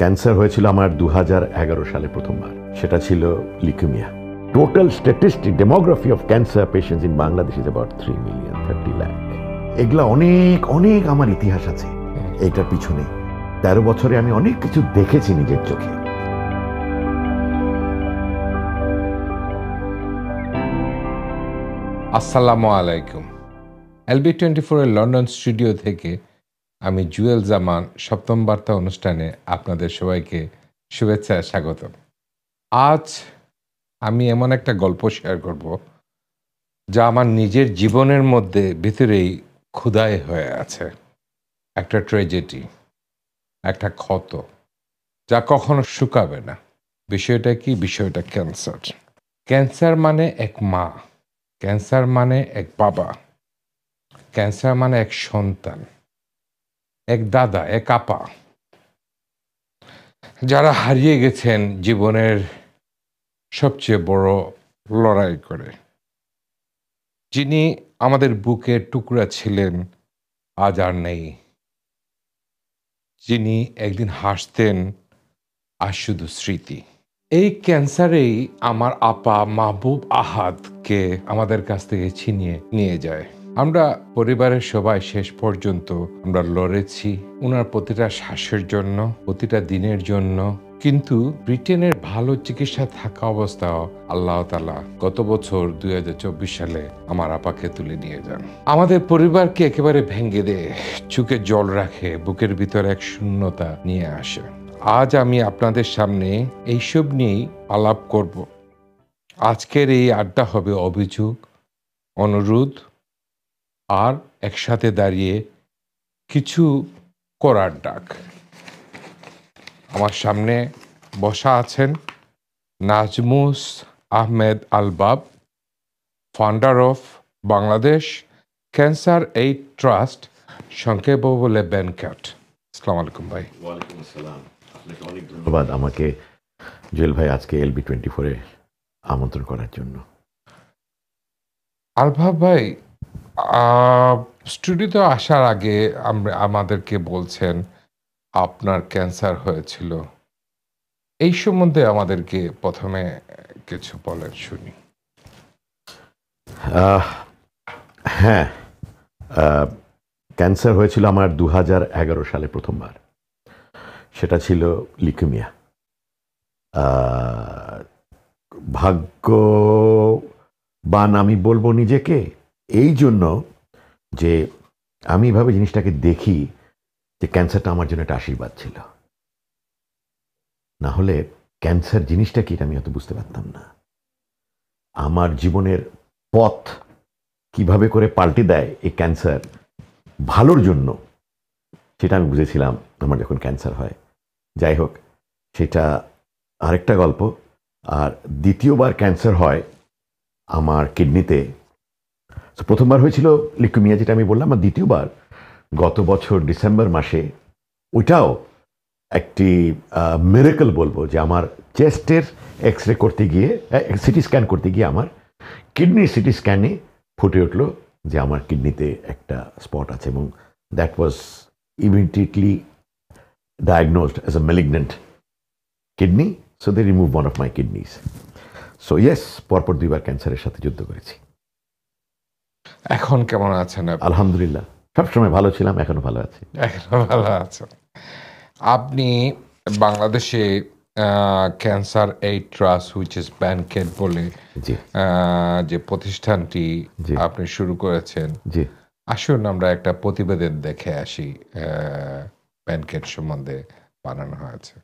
Cancer হয়েছিল আমার 2011 সালে প্রথমবার। সেটা ছিল লিউকেমিয়া। Total statistic demography of cancer patients in Bangladesh is about 3 million 30 lakh. এগুলা অনেক অনেক আমার ইতিহাস আছে এইটার পিছনে। 13 বছরে আমি অনেক কিছু দেখেছি নিজের চোখে। আসসালামু আলাইকুম। LB24 এর লন্ডন স্টুডিও থেকে আমি জুয়েল জামান সপ্তম বার্তা অনুষ্ঠানে আপনাদের সবাইকে শুভেচ্ছা স্বাগত। আজ আমি এমন একটা গল্প শেয়ার করব যা আমার নিজের জীবনের মধ্যে ভিতরেই ক্ষুধায় হয়ে আছে। একটা ট্র্যাজেডি, একটা ক্ষত যা কখনো শুকাবে না। বিষয়টা কি? বিষয়টা ক্যান্সার। ক্যান্সার মানে এক মা, ক্যান্সার মানে এক বাবা, ক্যান্সার মানে এক সন্তান, এক দাদা, এক আপা, যারা হারিয়ে গেছেন জীবনের সবচেয়ে বড় লড়াই করে। যিনি আমাদের বুকের টুকরা ছিলেন, আজ আর নেই। যিনি একদিন হাসতেন, আর শুধু স্মৃতি। এই ক্যান্সারেই আমার আপা মাহবুব আহাদকে আমাদের কাছ থেকে ছিনিয়ে নিয়ে যায়। আমরা পরিবারের সবাই শেষ পর্যন্ত আমরা লড়েছি ওনার প্রতিটা শ্বাসের জন্য, প্রতিটা দিনের জন্য। কিন্তু ব্রিটেনের ভালো চিকিৎসা থাকা অবস্থাও আল্লাহ তাআলা গত বছর 2024 সালে আমার আপাকে তুলে নিয়ে যান। আমাদের পরিবারকে একেবারে ভেঙে দিয়ে চোখে জল রাখে, বুকের ভিতর এক শূন্যতা নিয়ে আসে। আজ আমি আপনাদের সামনে এইসব নিয়েই আলাপ করব। আজকের এই আড্ডা হবে অভিযোগ, অনুরোধ আর একসাথে দাঁড়িয়ে কিছু করার ডাক। আমার সামনে বসা আছেন Najmus Ahmed Albab, founder of Bangladesh cancer aid trust, সংক্ষেপে বলে ব্যানক্যাট। আসসালামু আলাইকুম ভাই। ওয়ালাইকুম আসসালাম। আপনাকে অনেক ধন্যবাদ আমাকে জুয়েল ভাই আজকে LB24 এ আমন্ত্রণ করার জন্য। আলবাব ভাই, স্টুডিওতে আসার আগে আমাদেরকে বলছেন আপনার ক্যান্সার হয়েছিল। এই সম্বন্ধে আমাদেরকে প্রথমে কিছু বলেন শুনি। হ্যাঁ, ক্যান্সার হয়েছিল আমার 2011 সালে প্রথমবার। সেটা ছিল লিউকেমিয়া। ভাগ্যবান আমি বলবো নিজেকে এই জন্য যে আমি এভাবে জিনিসটাকে দেখি যে ক্যান্সারটা আমার জন্য একটা আশীর্বাদ ছিল। না হলে ক্যান্সার জিনিসটা কি আমি অত বুঝতে পারতাম না। আমার জীবনের পথ কিভাবে করে পাল্টে দেয় এই ক্যান্সার ভালোর জন্য, সেটা আমি বুঝেছিলাম আমার যখন ক্যান্সার হয়। যাই হোক, সেটা আরেকটা গল্প। আর দ্বিতীয়বার ক্যান্সার হয় আমার কিডনিতে। প্রথমবার হয়েছিল লিউকেমিয়া, যেটা আমি বললাম, আর দ্বিতীয়বার গত বছর ডিসেম্বর মাসে। ওইটাও একটি মিরাকল বলবো যে আমার চেস্টের এক্স-রে করতে গিয়ে, সিটি স্ক্যান করতে গিয়ে আমার কিডনির সিটি স্ক্যানে ফুটে উঠলো যে আমার কিডনিতে একটা স্পট আছে, এবং that was immediately diagnosed as a malignant kidney, so they removed one of my kidneys. So yes, পরপর দুইবার ক্যান্সারের সাথে যুদ্ধ করেছি। এখন কেমন আছেন? আলহামদুলিল্লাহ, সবসময় ভালো ছিলাম, এখনো ভালো আছি। এখনো ভালো আছেন। আপনি বাংলাদেশে cancer aid trust, which is BANCAT বলে যে প্রতিষ্ঠানটি আপনি শুরু করেছেন, জি, আসুন আমরা একটা প্রতিবেদন দেখে আসি ব্যানক্যাট সম্বন্ধে বানানো হয়েছে।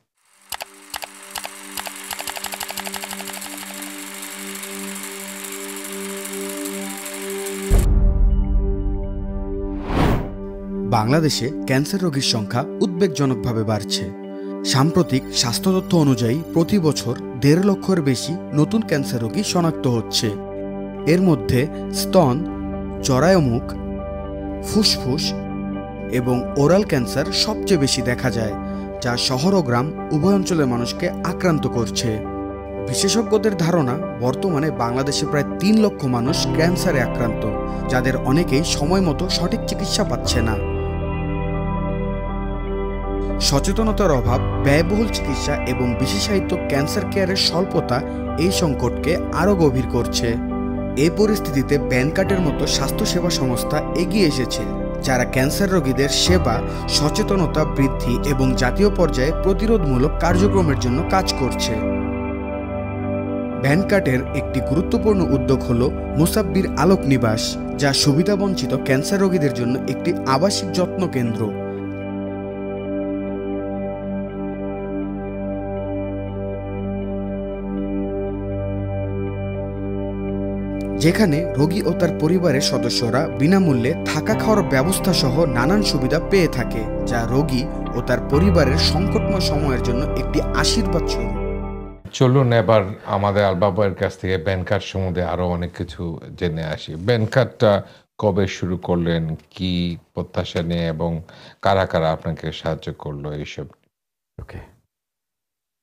বাংলাদেশে ক্যান্সার রোগীর সংখ্যা উদ্বেগজনকভাবে বাড়ছে। সাম্প্রতিক স্বাস্থ্য তথ্য অনুযায়ী প্রতি বছর 1.5 লক্ষের বেশি নতুন ক্যান্সার রোগী শনাক্ত হচ্ছে। এর মধ্যে স্তন, জরায়ুমুখ, ফুসফুস এবং ওরাল ক্যান্সার সবচেয়ে বেশি দেখা যায়, যা শহর ও গ্রাম উভয় অঞ্চলের মানুষকে আক্রান্ত করছে। বিশেষজ্ঞদের ধারণা, বর্তমানে বাংলাদেশে প্রায় 3 লক্ষ মানুষ ক্যান্সারে আক্রান্ত, যাদের অনেকেই সময় মতো সঠিক চিকিৎসা পাচ্ছে না। সচেতনতার অভাব, ব্যয়বহুল চিকিৎসা এবং বিশেষায়িত ক্যান্সার কেয়ারের স্বল্পতা এই সংকটকে আরও গভীর করছে। এই পরিস্থিতিতে ব্যানকার্টের মতো স্বাস্থ্যসেবা সংস্থা এগিয়ে এসেছে, যারা ক্যান্সার রোগীদের সেবা, সচেতনতা বৃদ্ধি এবং জাতীয় পর্যায়ে প্রতিরোধমূলক কার্যক্রমের জন্য কাজ করছে। ব্যানকার্টের একটি গুরুত্বপূর্ণ উদ্যোগ হল মুসাব্বির আলোক নিবাস, যা সুবিধাবঞ্চিত ক্যান্সার রোগীদের জন্য একটি আবাসিক যত্ন কেন্দ্র। যেখানে রোগী ও তার পরিবারের সদস্যরা বিনামূল্যে থাকা খাওয়ার ব্যবস্থা সহ নানান সুবিধা পেয়ে থাকে, যা রোগী ও তার পরিবারের সংকটময় সময়ের জন্য একটি আশীর্বাদ স্বরূপ। চলুন এবার আমাদের আলবাবের কাছ থেকে ব্যানকার্ড সম্বন্ধে আরো অনেক কিছু জেনে আসি। ব্যানকার্ডটা কবে শুরু করলেন, কি প্রত্যাশা নিয়ে, এবং কারা কারা আপনাকে সাহায্য করলো এইসব? ওকে,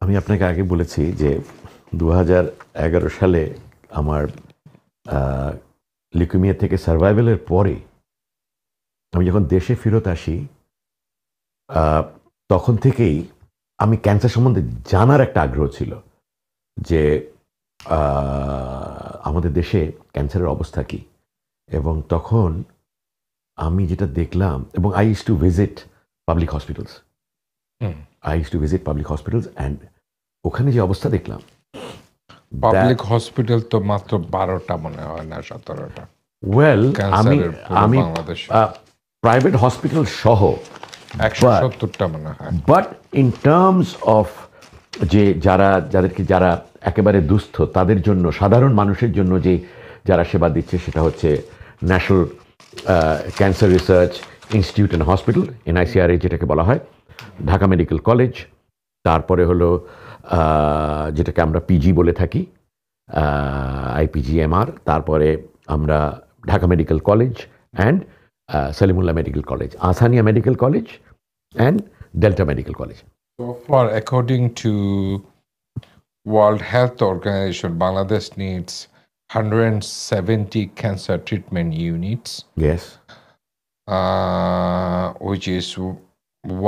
আমি আপনাকে আগে বলেছি যে 2011 সালে আমার লিউকেমিয়া থেকে সার্ভাইভালের পরে আমি যখন দেশে ফেরত আসি, তখন থেকেই আমি ক্যান্সার সম্বন্ধে জানার একটা আগ্রহ ছিল যে আমাদের দেশে ক্যান্সারের অবস্থা কী। এবং তখন আমি যেটা দেখলাম, এবং I use to visit public hospitals, and ওখানে যে অবস্থা দেখলাম, পাবলিক হসপিটাল তো মাত্র 12টা মনে হয় না 17টা। ওয়েল, আমি বাংলাদেশে প্রাইভেট হসপিটাল সহ 170টা মনে হয়। বাট ইন টার্মস অফ যে যারা একেবারে দুস্থ, তাদের জন্য, সাধারণ মানুষের জন্য যে যারা সেবা দিচ্ছে, সেটা হচ্ছে national cancer research institute and hospital, NICRH যেটাকে বলা হয়, ঢাকা মেডিকেল কলেজ, তারপরে হলো যেটাকে আমরা পিজি বলে থাকি, IPGMR, তারপরে আমরা Dhaka medical college and Salimullah medical college, Ahsania medical college and Delta medical college. So far, according to World Health Organization, Bangladesh needs 170 cancer treatment units, Yes. which is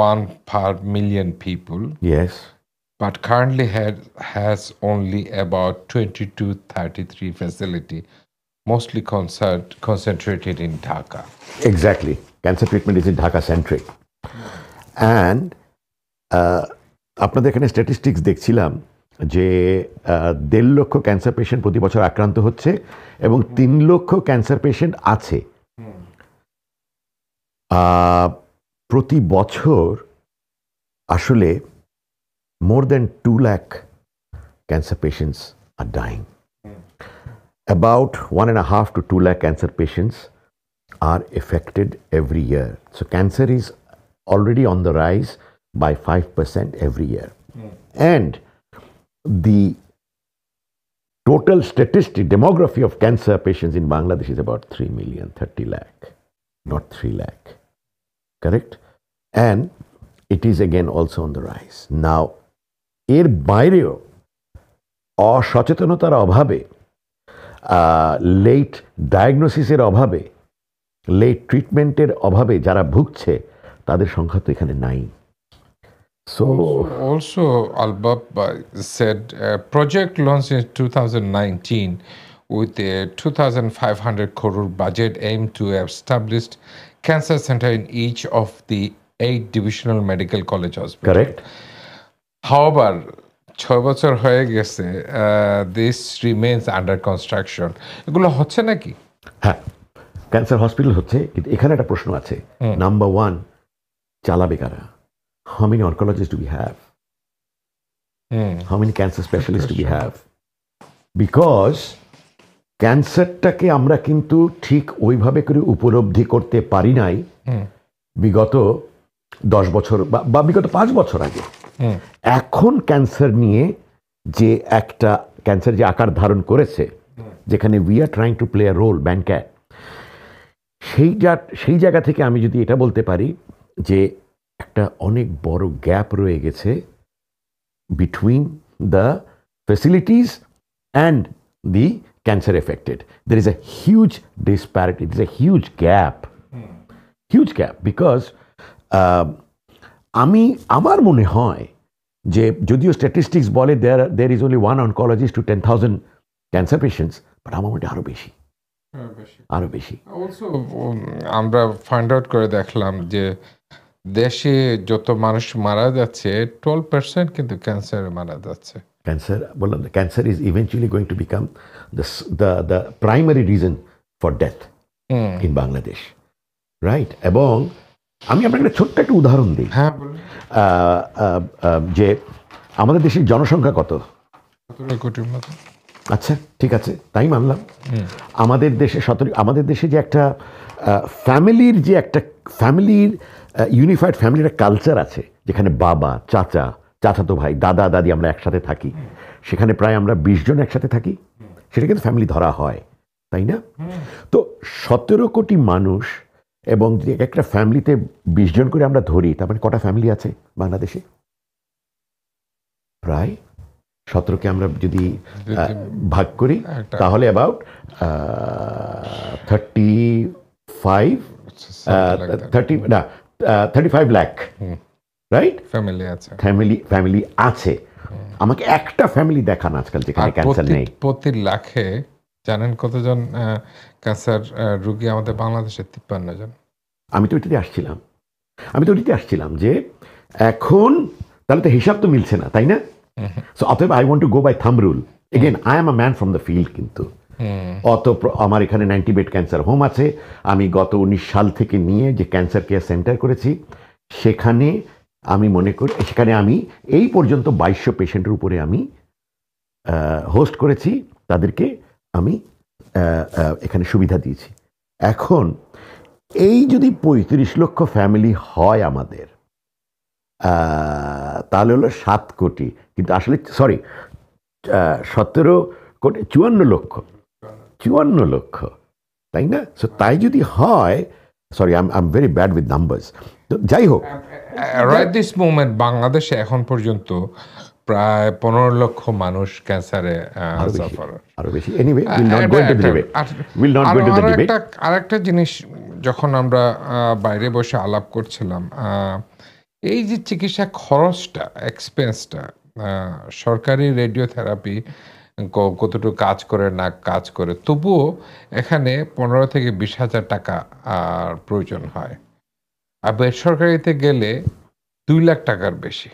1 per million people. Yes. But currently has only about 20 to 33 facility, mostly concentrated in Dhaka. Exactly. Cancer treatment is in Dhaka centric. And আপনাদের এখানে statistics দেখছিলাম যে 1.5 লক্ষ cancer patient প্রতি বছর আক্রান্ত হচ্ছে এবং 3 লক্ষ ক্যান্সার পেশেন্ট আছে। প্রতি বছর আসলে more than 2 lakh cancer patients are dying. About 1.5 to 2 lakh cancer patients are affected every year. So cancer is already on the rise by 5% every year. And the total statistic demography of cancer patients in Bangladesh is about 3 million, 30 lakh, not 3 lakh. Correct? And it is again also on the rise. Now, এর বাইরেও অসচেতনতার অভাবে, late ডায়াগনোসিসের অভাবে, late ট্রিটমেন্টের অভাবে যারা ভুগছে, তাদের সংখ্যা তো এখানে নাই। So also Albab said project launched in 2019 with a 2,500 crore budget aimed to establish cancer center in each of the 8 divisional medical college hospitals. correct. However, 6 বছর হয়ে গেছে, this remains under construction. এগুলো হচ্ছে নাকি? হ্যাঁ, ক্যান্সার হসপিটাল হচ্ছে, কিন্তু এখানে একটা প্রশ্ন আছে। নাম্বার 1, চালাবে কারা? How many oncologists do we have? How many cancer specialists do we have? Because ক্যান্সারটাকে আমরা কিন্তু ঠিক ওইভাবে করে উপলব্ধি করতে পারি নাই বিগত 10 বছর বা বিগত 5 বছর আগে। এখন ক্যান্সার নিয়ে যে একটা ক্যান্সার যে আকার ধারণ করেছে, যেখানে we are trying to play a role, BANCAT, সেই জায়গা থেকে আমি যদি এটা বলতে পারি যে একটা অনেক বড় গ্যাপ রয়ে গেছে between the facilities and the cancer affected. There is a huge disparity, it is a huge gap, because আমার মনে হয় যে যদিও স্ট্যাটিস্টিক্স বলে there is only one oncologist to 10,000 cancer patients, but আমার মনে হয় আরো বেশি। অলসো আমরা ফাইন্ড আউট করে দেখলাম যে দেশে যত মানুষ মারা যাচ্ছে 12% কিন্তু ক্যান্সারে মারা যাচ্ছে। ক্যান্সার বললাম, cancer is eventually going to become the primary reason for death in Bangladesh, right? এবং আমি আপনাকে একটা ছোট্ট একটা উদাহরণ দিই। হ্যাঁ, বলুন। যে আমাদের দেশের জনসংখ্যা কত? 17 কোটির মতো। আচ্ছা, ঠিক আছে, তাই মানলাম। আমাদের দেশে যে একটা ফ্যামিলির ইউনিফাইড ফ্যামিলির একটা কালচার আছে, যেখানে বাবা, চাচাতো ভাই, দাদা, দাদি আমরা একসাথে থাকি। সেখানে প্রায় আমরা 20 জন একসাথে থাকি। সেটা কিন্তু ফ্যামিলি ধরা হয়, তাই না? তো 17 কোটি মানুষ এবং যদি একটা ফ্যামিলিতে 20 জন করে আমরা ধরি, তার মানে কটা ফ্যামিলি আছে বাংলাদেশে? প্রায় 17কে আমরা যদি ভাগ করি তাহলে অ্যাবাউট 35 লাখ, রাইট? ফ্যামিলি আছে। আমাকে একটা ফ্যামিলি দেখান আজকাল যেখানে ক্যান্সার নেই। প্রতি লাখে জানেন কতজন ক্যান্সার রোগী আমাদের বাংলাদেশে? 53 জন। আমি তো ওইটাতে আসছিলাম যে এখন তাহলে তো হিসাব তো মিলছে না, তাই না? So অতএব I want to go by thumb rule. Again, I am a man from the field কিন্তু। আমার এখানে 90 বেড ক্যান্সার হোম আছে। আমি গত 19 সাল থেকে নিয়ে যে ক্যান্সার কেয়ার সেন্টার করেছি, সেখানে আমি এই পর্যন্ত 2200 পেশেন্টের উপরে আমি হোস্ট করেছি, তাদেরকে আমি এখানে সুবিধা দিয়েছি। এখন এই যদি 35 লক্ষ ফ্যামিলি হয় আমাদের, তাহলে হলো 7 কোটি, কিন্তু আসলে 17 কোটি 54 লক্ষ, তাই না? সো তাই যদি হয়, sorry I am very bad with numbers. তো যাই হোক, রাইট দিস মোমেন্ট বাংলাদেশে এখন পর্যন্ত প্রায় 15 লক্ষ মানুষ ক্যান্সারে আরো বেশি। Anyway, will not go into the debate. আরেকটা জিনিস যখন আমরা বাইরে বসে আলাপ করছিলাম, এই যে চিকিৎসা খরচটা, এক্সপেন্সটা, সরকারি রেডিওথেরাপি কতটুকু কাজ করে না কাজ করে, তবুও এখানে 15 থেকে 20 হাজার টাকা আর প্রয়োজন হয়। আর বেসরকারিতে গেলে 2 লাখ টাকার বেশি।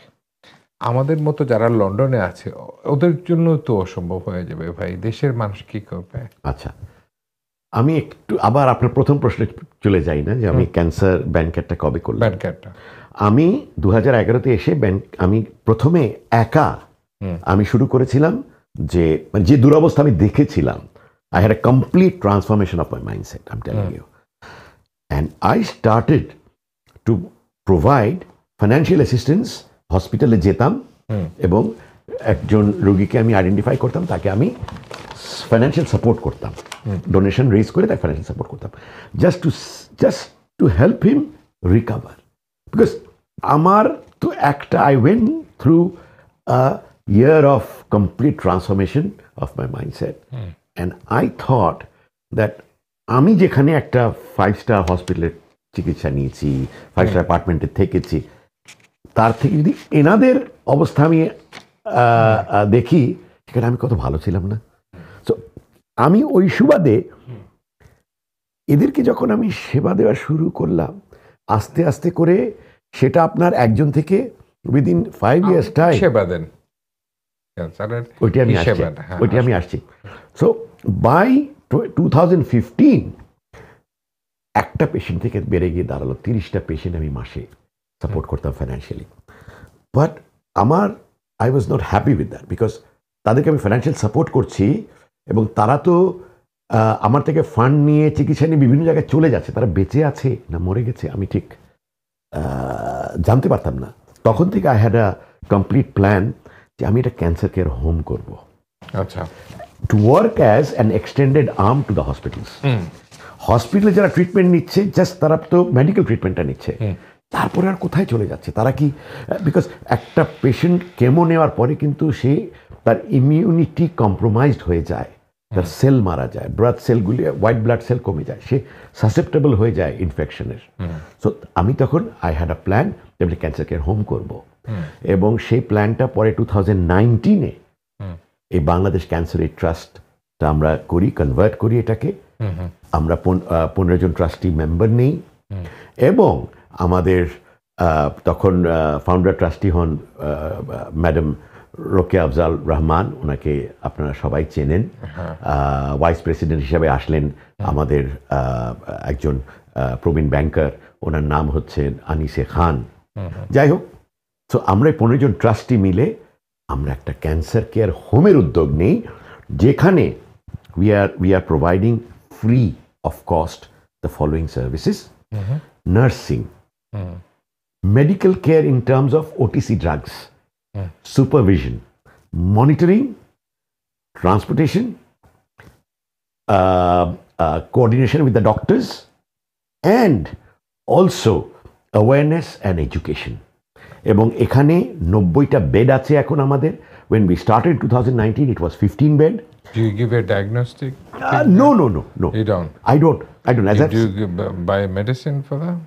আমাদের মতো যারা লন্ডনে আছে ওদের জন্য তো অসম্ভব হয়ে যাবে ভাই। দেশের মানুষ কি করবে? আচ্ছা, আমি একটু আবার আপনার প্রথম প্রশ্নে চলে যাই না, যে আমি ক্যান্সার ব্যাংকারটা কবে করলাম? আমি 2011-তে এসে আমি প্রথমে একা আমি শুরু করেছিলাম, যে দুরবস্থা আমি দেখেছিলাম। I had a complete transformation of my mindset, I'm telling you. And I started to provide financial assistance. হসপিটালে যেতাম এবং একজন রোগীকে আমি আইডেন্টিফাই করতাম, তাকে আমি ফাইন্যান্সিয়াল সাপোর্ট করতাম, ডোনেশন রেজ করে তাকে ফাইন্যান্সিয়াল সাপোর্ট করতাম, just to help him recover. Because আমার তো I went through a year of complete transformation of my mindset. And I thought that আমি যেখানে একটা 5-star হসপিটালের চিকিৎসা নিয়েছি, 5-star অ্যাপার্টমেন্টে থেকেছি, তার থেকে যদি এনাদের অবস্থা আমি দেখি, সেখানে আমি কত ভালো ছিলাম না? সো আমি ওই সুবাদে এদেরকে যখন আমি সেবা দেওয়া শুরু করলাম, আস্তে আস্তে করে সেটা আপনার একজন থেকে উইদিন 5 years টাইম সেবা দেন। ওইটি আমি আসছি। সো বাই 2015 একটা পেশেন্ট থেকে বেড়ে গিয়ে দাঁড়ালো 30টা পেশেন্ট আমি মাসে সাপোর্ট করতাম financially. But I was not happy with that, because তাদেরকে আমি ফাইন্যান্সিয়াল সাপোর্ট করছি এবং তারা তো আমার থেকে ফান্ড নিয়ে চিকিৎসা নিয়ে বিভিন্ন জায়গায় চলে যাচ্ছে। তারা বেঁচে আছে না মরে গেছে আমি ঠিক জানতে পারতাম না। তখন থেকে I had a complete plan যে আমি এটা ক্যান্সার কেয়ার হোম করব। আচ্ছা, to work as an extended arm to the hospitals. হসপিটালে যারা ট্রিটমেন্ট নিচ্ছে, জাস্ট তারা তো মেডিকেল ট্রিটমেন্টটা নিচ্ছে, তারপরে আর কোথায় চলে যাচ্ছে তারা? কি বিকজ একটা পেশেন্ট কেমো নেওয়ার পরে কিন্তু তার ইমিউনিটি কম্প্রোমাইজড হয়ে যায়, তার সেল মারা যায়, ব্লাড সেলগুলি, হোয়াইট ব্লাড সেল কমে যায়, সে সাসেপ্টেবল হয়ে যায় ইনফেকশনের। সো আমি তখন আই হ্যাড আ প্ল্যান যেমনি ক্যান্সার কেয়ার হোম করব, এবং সেই প্ল্যানটা পরে 2019-এ এই বাংলাদেশ ক্যান্সার এইড ট্রাস্টটা আমরা করি, কনভার্ট করি এটাকে। আমরা 15 জন ট্রাস্টি মেম্বার নেই, এবং আমাদের তখন ফাউন্ডার ট্রাস্টি হন ম্যাডাম রোকেয়া আফজাল রহমান, ওনাকে আপনারা সবাই চেনেন। ভাইস প্রেসিডেন্ট হিসাবে আসলেন আমাদের একজন প্রবীণ ব্যাংকার, ওনার নাম হচ্ছেন আনিসে খান। যাই হোক, তো আমরা 15 জন ট্রাস্টি মিলে আমরা একটা ক্যান্সার কেয়ার হোমের উদ্যোগ নেই, যেখানে we are providing free of cost the following services: nursing, medical care in terms of OTC drugs, supervision, monitoring, transportation, coordination with the doctors, and also awareness and education. এবং এখানে 90টা bed আছে এখন আমাদের। When we started 2019, it was 15 bed. Do you give a diagnostic? No. You don't? I don't. As Do you buy medicine for that?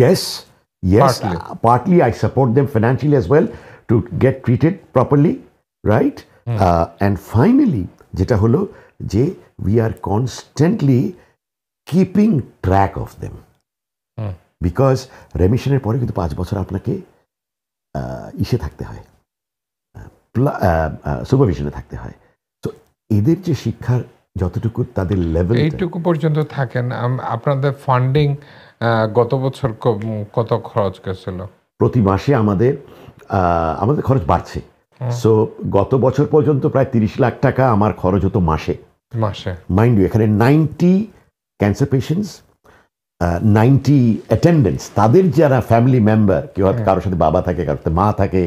Yes. Partly. Partly I support them financially as well to get treated properly, right? And finally, যেটা হলো যে we are constantly keeping track of them. Because রেমিশনের পরে কিন্তু 5 বছর আপনাকে ইসে থাকতে হয়, সুপারভিশনে থাকতে হয়। তো এদের যে শিক্ষার যতটুকু তাদের লেভেল, এইটুকু পর্যন্ত থাকেন। আপনাদের ফান্ডিং গত বছর কত খরচ গেছিল? প্রতি মাসে আমাদের খরচ বাড়ছে। সো গত বছর পর্যন্ত প্রায় 30 লাখ টাকা আমার খরচ হতো মাসে। মাইন্ড ইউ, এখানে 90 ক্যান্সার পেশেন্টস, 90 অ্যাটেন্ডেন্টস, তাদের যারা ফ্যামিলি মেম্বার, কেউ হয়তো কারোর সাথে বাবা থাকে, কারোর সাথে মা থাকে,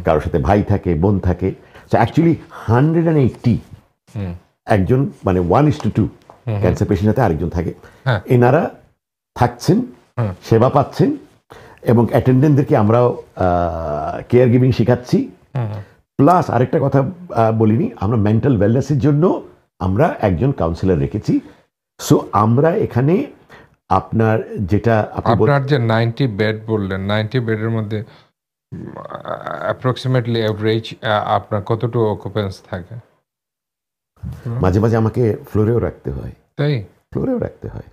কারোর সাথে ভাই থাকে, বোন থাকে। সো অ্যাকচুয়ালি 180 একজন, মানে 1:2 ক্যান্সার পেশেন্ট সাথে আরেকজন থাকে। এনারা থাকছেন, সেবা পাচ্ছেন, এবং অ্যাটেন্ডেন্টদেরকে আমরাও কেয়ার গিভিং শেখাচ্ছি। প্লাস আরেকটা কথা বলিনি, আমরা মেন্টাল ওয়েলনেসের জন্য আমরা একজন কাউন্সিলর রেখেছি। সো আমরা এখানে আপনার যেটা আপনার যে 90 বেড বললেন, 90 বেডের মধ্যে অ্যাপ্রক্সিমেটলি এভারেজ আপনার কতটুকু অকুপেন্স থাকে? মাঝে মাঝে আমাকে ফ্লোরেও রাখতে হয়। তাই? ফ্লোরেও রাখতে হয়।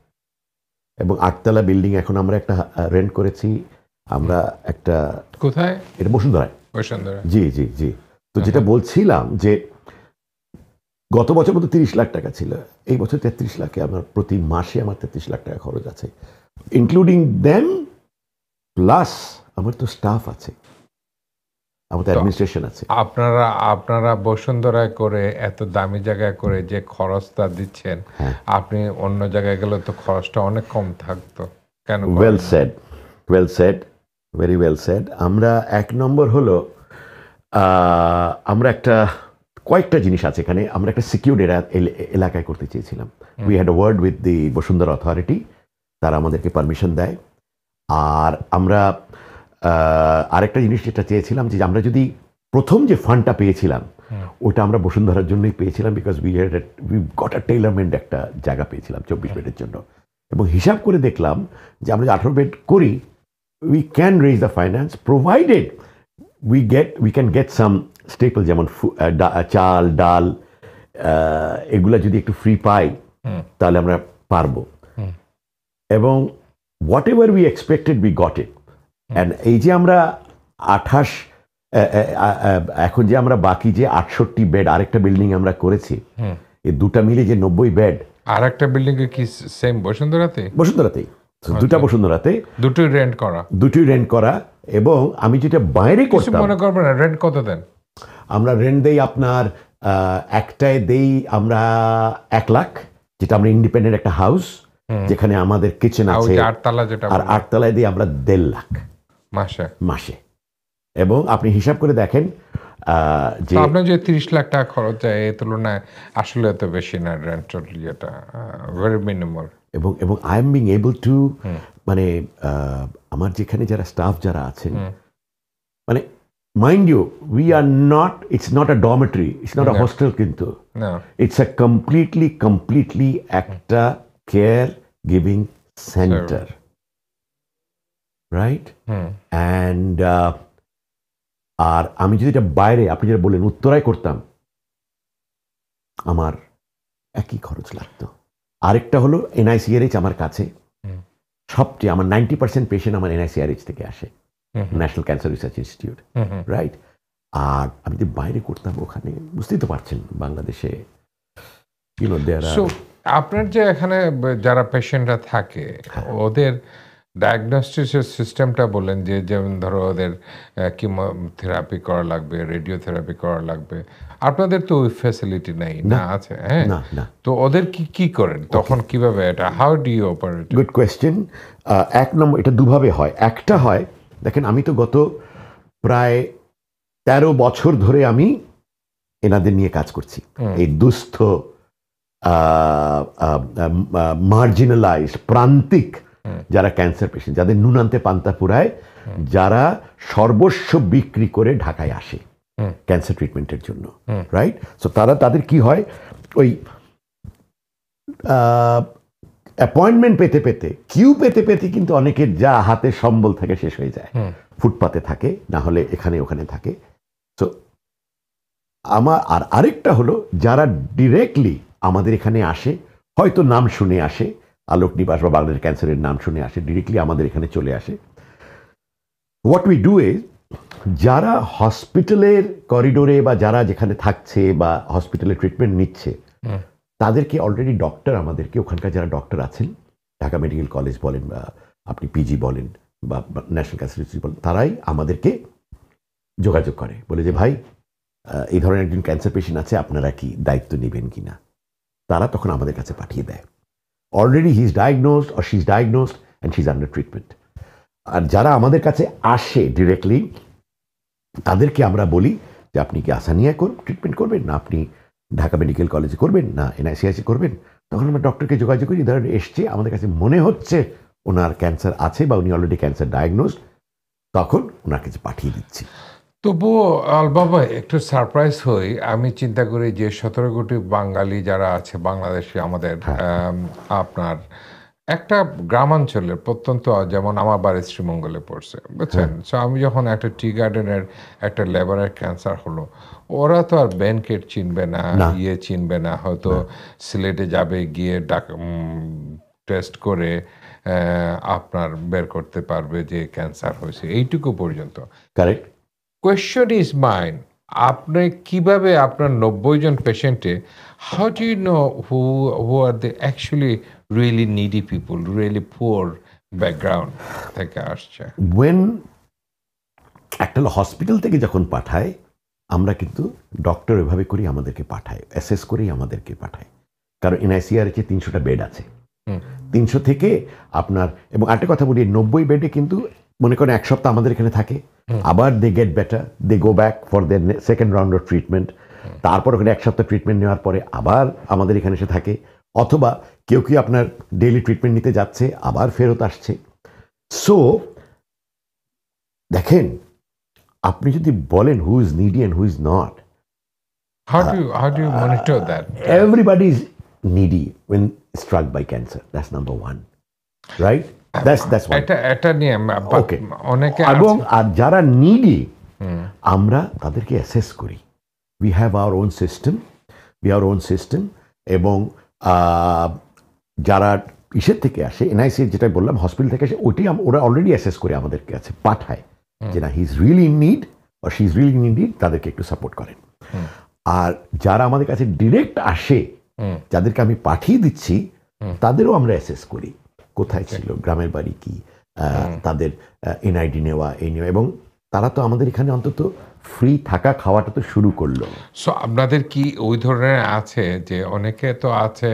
এবং 8তলা বিল্ডিং এখন আমরা একটা রেন্ট করেছি আমরা একটা। কোথায়? এটা বসুন্ধরায়। বসুন্ধরা। জি। তো যেটা বলছিলাম যে গত বছর মতো 30 লাখ টাকা ছিল, এই বছর 33 লাখে আমার প্রতি মাসে আমার 33 লাখ টাকা খরচ আছে, ইনক্লুডিং দেম, প্লাস আমার তো স্টাফ আছে, আমার তো অ্যাডমিনিস্ট্রেশন আছে। আপনারা বসুন্ধরায় করে এত দামি জায়গায় করে যে খরচটা দিচ্ছেন, আপনি অন্য জায়গায় গেলে তো খরচটা অনেক কম থাকতো কেন? Well said, very well said. আমরা এক নম্বর হলো আমরা কয়েকটা জিনিস আছে এখানে। আমরা একটা সিকিউর এলাকায় করতে চেয়েছিলাম। We had a word with the Bashundhara authority, তারা আমাদেরকে পারমিশন দেয়। আর আমরা আরেকটা জিনিস যেটা চেয়েছিলাম, যে আমরা যদি প্রথম যে ফান্ডটা পেয়েছিলাম ওটা আমরা বসুন্ধরার জন্যই পেয়েছিলাম, বিকজ উই গট আ টেইলারমেড একটা জায়গা পেয়েছিলাম 24 বেডের জন্য। এবং হিসাব করে দেখলাম যে আমরা যে 18 বেড করি, we can raise the finance provided we can get some staple, যেমন চাল, ডাল, এগুলা যদি একটু ফ্রি পাই তাহলে আমরা পারবো। এবং what ever we expected we got it. And এই যে আমরা 28 এখন যে আমরা বাকি যে 68 বেড আরেকটা বিল্ডিং আমরা করেছি, এই দুটা মিলে যে 90 বেড। আর একটা বিল্ডিং এ কি সেম বসুন্ধরাতেই দুটা বসুন্ধরাতে, দুটোই রেন্ট করা। এবং আমি যেটা বাইরে করতাম, মনে করবেন রেন্ট কত দেন? আমরা রেন্ট দেই আপনার একটায় দেই আমরা 1 লাখ, যেটা আমরা ইন্ডিপেন্ডেন্ট একটা হাউস, যেখানে আমাদের কিচেন আছে। আর 8তলায় দিই আমরা 1.5 লাখ মাসে। এবং আপনি হিসাব করে দেখেন যে আপনার যে 30 লাখ টাকা খরচ হয়, এই তুলনায় আসলে এত বেশি না রেন্টাল, এটা ভেরি মিনিমাল। এবং I am being able to, মানে আমার যেখানে যারা স্টাফ যারা আছেন, মানে mind you we are not, it's not a dormitory, it's not a No. Hostel, কিন্তু No. ইটস আ কমপ্লিটলি একটা care giving centre, right? And আর আমি যদি এটা বাইরে, আপনি যেটা বললেন উত্তরায় করতাম, আমার একই খরচ লাগতো। আরেকটা হলো এনআইসিআরএইচ আমার কাছে সবচেয়ে, আমার 90% পেশেন্ট আমার এনআইসিআরএইচ থেকে আসে, national cancer research institute, right? আর আমি যদি বাইরে করতাম, ওখানে বুঝতেই তো পারছেন বাংলাদেশে সো আপনার যে এখানে যারা পেশেন্টরা থাকে ওদের ডায়াগনস্টিসের সিস্টেমটা বলেন, যে যেমন ধরো ওদের কিমোথেরাপি করা লাগবে, রেডিওথেরাপি করা লাগবে, আপনাদের তো ওই ফ্যাসিলিটি নাই না? আছে, হ্যাঁ। না, না। তো ওদের কি করেন তখন, কিভাবে এটা, how do you operate? Good question. এক নম্বর, এটা দুভাবে হয়। একটা হয়, দেখেন আমি তো গত প্রায় 13 বছর ধরে আমি এনাদের নিয়ে কাজ করছি, এই দুস্থ মার্জিনালাইজড প্রান্তিক যারা ক্যান্সার পেশেন্ট, যাদের নুনান্তে পান্তা ফুরায়, যারা সর্বস্ব বিক্রি করে ঢাকায় আসে ক্যান্সার ট্রিটমেন্টের জন্য, রাইট? সো তাদের কি হয়, ওই অ্যাপয়েন্টমেন্ট পেতে পেতে, কিউ পেতে পেতে কিন্তু অনেকের যা হাতে সম্বল থাকে শেষ হয়ে যায়, ফুটপাতে থাকে, না হলে এখানে ওখানে থাকে। তো আরেকটা হলো যারা ডিরেক্টলি আমাদের এখানে আসে, হয়তো নাম শুনে আসে, আলোক নিবাস বা বাংলাদেশ ক্যান্সারের নাম শুনে আসে, ডিরেক্টলি আমাদের এখানে চলে আসে। হোয়াট উই ডু ইজ, যারা হসপিটালের করিডোরে বা যারা যেখানে থাকছে বা হসপিটালে ট্রিটমেন্ট নিচ্ছে, তাদেরকে অলরেডি ডক্টর, আমাদেরকে ওখানকার যারা ডক্টর আছেন, ঢাকা মেডিকেল কলেজ বলেন বা আপনি পিজি বলেন বা ন্যাশনাল ক্যান্সার ইনস্টিটিউট বলেন, তারাই আমাদেরকে যোগাযোগ করে, বলে যে ভাই এই ধরনের একজন ক্যান্সার পেশেন্ট আছে, আপনারা কি দায়িত্ব নেবেন কিনা। তারা তখন আমাদের কাছে পাঠিয়ে দেয়, already he is diagnosed or she is diagnosed and she is under treatment. আর যারা আমাদের কাছে আসে ডিরেক্টলি, তাদেরকে আমরা বলি যে আপনি কি আসানিয়া ট্রিটমেন্ট করবেন, না আপনি ঢাকা মেডিকেল কলেজে করবেন, না এনআইসিআইসি করবেন। তখন আমরা ডক্টরকে যোগাযোগ করি, ধরেন এসছে, আমাদের কাছে মনে হচ্ছে ওনার ক্যান্সার আছে বা উনি অলরেডি ক্যান্সার ডায়াগনোজড, তখন ওনার কাছে পাঠিয়ে দিচ্ছি। তবুও বাবা একটু সারপ্রাইজ হই, আমি চিন্তা করি যে 17 কোটি বাঙালি যারা আছে বাংলাদেশে আমাদের, আপনার একটা গ্রামাঞ্চলের প্রত্যন্ত, যেমন আমার বাড়ি শ্রীমঙ্গলে পড়ছে, বুঝছেন? সো আমি যখন একটা টি গার্ডেনের একটা লেবারের ক্যান্সার হলো, ওরা তো আর ব্যানকেট চিনবে না, চিনবে না, হয়তো সিলেটে যাবে, গিয়ে টেস্ট করে আপনার বের করতে পারবে যে ক্যান্সার হয়েছে, এইটুকু পর্যন্ত। কারেক্ট। কোয়েশ্চন ইজ মাইন, আপনি কিভাবে আপনার 90 জন পেশেন্টে, how do you know who are the actually really needy people, really poor background থেকে আসছে? ওয়েন একটা হসপিটাল থেকে যখন পাঠায়, আমরা কিন্তু ডক্টর এভাবে করেই আমাদেরকে পাঠায়, অ্যাসেস করেই আমাদেরকে পাঠায়, কারণ এনআইসিআরএইচে 300টা বেড আছে, 300 থেকে আপনার, এবং একটা কথা বলি, 90 বেডে কিন্তু মনে করেন এক সপ্তাহ আমাদের এখানে থাকে, আবার they get better, they go back for their second round of treatment, তারপর ওখানে এক সপ্তাহ ট্রিটমেন্ট নেওয়ার পরে আবার আমাদের এখানে এসে থাকে, অথবা কেউ আপনার ডেইলি ট্রিটমেন্ট নিতে যাচ্ছে, আবার ফেরত আসছে। সো দেখেন, আপনি যদি বলেন who is needy and who is not, how do you monitor that? everybody is needy when struck by cancer. That's number one, right? That's one. এটা নিয়ে Okay. অনেকে এবং আর যারা নিডি, আমরা তাদেরকে অ্যাসেস করি, we have our own system, এবং যারা ইসের থেকে আসে, এনআইসি যেটা বললাম হসপিটাল থেকে আসে, ওইটাই ওরা অলরেডি অ্যাসেস করে আমাদের কাছে পাঠায়, যে না he is really in need or she is really in need, তাদেরকে একটু সাপোর্ট করেন। আর যারা আমাদের কাছে ডিরেক্ট আসে, যাদেরকে আমি পাঠিয়ে দিচ্ছি, তাদেরও আমরা অ্যাসেস করি, কোথায় ছিল, গ্রামের বাড়ি কি, তাদের এনআইডি নেওয়া, এবং তারা তো আমাদের এখানে অন্তত ফ্রি থাকা খাওয়াটা তো শুরু করলো। সো আপনাদের কি ওই ধরনের আছে যে অনেকে তো আছে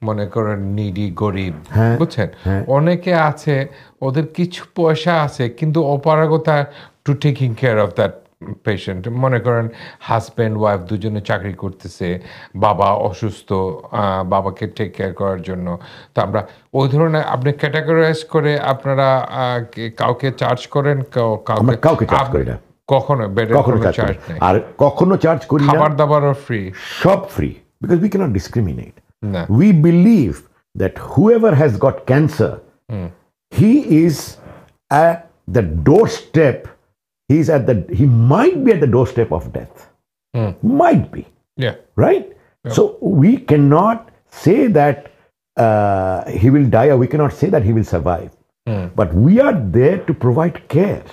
মনে করেন নিডি, গরিব, বুঝছেন, অনেকে আছে ওদের কিছু পয়সা আছে কিন্তু অপারগতা to taking care of that patient, মনে করেন হাজব্যান্ড ওয়াইফ দুজনে চাকরি করতেছে, বাবা অসুস্থ, বাবাকে টেক কেয়ার করার জন্য, তো আমরা ওই ধরনের, আপনি ক্যাটাগরাইজ করে আপনারা কাউকে চার্জ করেন, কাউকে চার্জ করি না। কখনো বেডের কখনো কোনো চার্জ চার্জ করি নেই, আর কখনো চার্জ করি না, খাবার দাবারও ফ্রি সব free, because we cannot discriminate. না We believe that whoever has got cancer, he is at the doorstep. He might be at the doorstep of death. Might be, yeah right? So we cannot say that he will die, or we cannot say that he will survive. But we are there to provide care.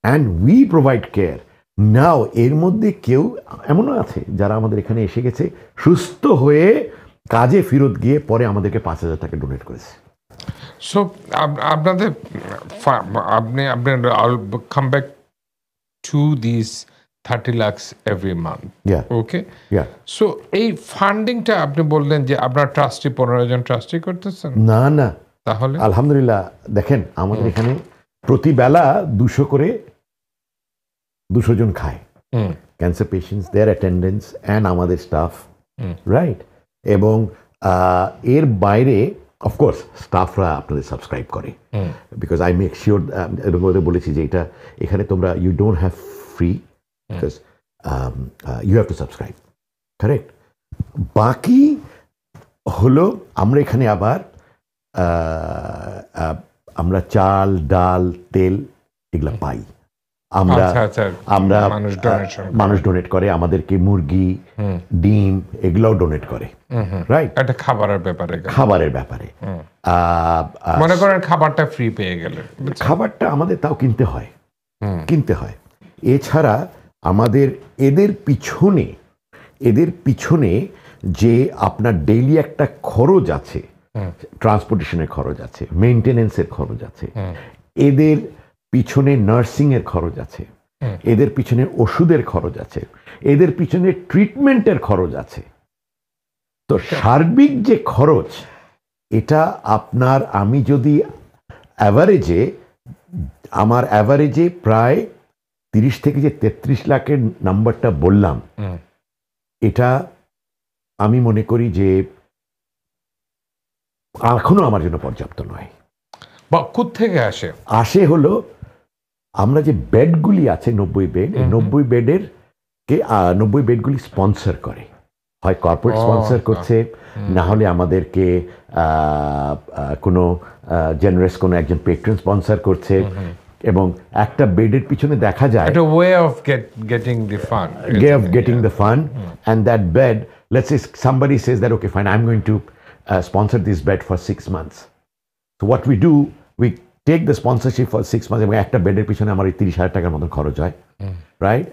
And we provide care. নাও এর মধ্যে কেউ এমনও আছে যারা আমাদের এখানে এসে গেছে সুস্থ হয়ে কাজে ফেরত গিয়ে পরে আমাদেরকে 5,000 টাকা ডোনেট করেছে। সো আপনাদের আপনি come back to this 30 lakhs every month, Yeah. Okay Yeah. So এই ফান্ডিংটা আপনি বললেন যে আপনার ট্রাস্টি 15 জন ট্রাস্টি করতেছেন, না না, তাহলে আলহামদুলিল্লাহ দেখেন আমাদের এখানে প্রতি বেলা 200 করে 200 জন খায়, cancer patients, their attendance and আমাদের স্টাফ, রাইট? এবং এর বাইরে অফকোর্স স্টাফরা আপনাদের সাবস্ক্রাইব করে, বিকজ আই মেক শিওর, এর মধ্যে বলেছি যে এটা এখানে তোমরা you don't have free, because you have to subscribe, correct? বাকি হলো আমরা এখানে আবার আমরা চাল, ডাল, তেল এগুলা পাই, আমরা আমরা মানুষ ডোনেট করে আমাদেরকে, মুরগি, ডিম এগুলোও ডোনেট করে, রাইট? একটা খাবারের ব্যাপারে মনে করেন খাবারটা ফ্রি পেয়ে গেলে, খাবারটা আমাদের তাও কিনতে হয়। এছাড়া আমাদের এদের পিছনে যে আপনার ডেইলি একটা খরচ আছে, ট্রান্সপোর্টেশনের খরচ আছে, মেইনটেনেন্সের খরচ আছে, এদের পিছনে নার্সিং এর খরচ আছে, এদের পিছনে ওষুধের খরচ আছে, এদের পিছনে ট্রিটমেন্টের খরচ আছে। তো সার্বিক যে খরচ এটা আপনার, আমি যদি অ্যাভারেজে প্রায় 30 থেকে যে 33 লাখের নাম্বারটা বললাম, এটা আমি মনে করি যে এখনো আমার জন্য পর্যাপ্ত নয়। বা কোত্থেকে আসে হলো আমরা যে বেডগুলি আছে 90 বেড, এই 90 বেডের কে 90 বেডগুলি স্পন্সর করে, হয় কর্পোরেট স্পন্সর করছে, না হলে আমাদেরকে কোনো জেনারেস কোনো একজন পেট্রন স্পন্সর করছে, এবং একটা বেডের পিছনে দেখা যায় একটা way of getting the fund, and that bed, let's say somebody says that okay fine, I'm going to sponsor this bed for 6 months. So what we do, we take the sponsorship for 6 months, এবং একটা বেডের পিছনে আমার 30,000 টাকার মতন খরচ হয়, right?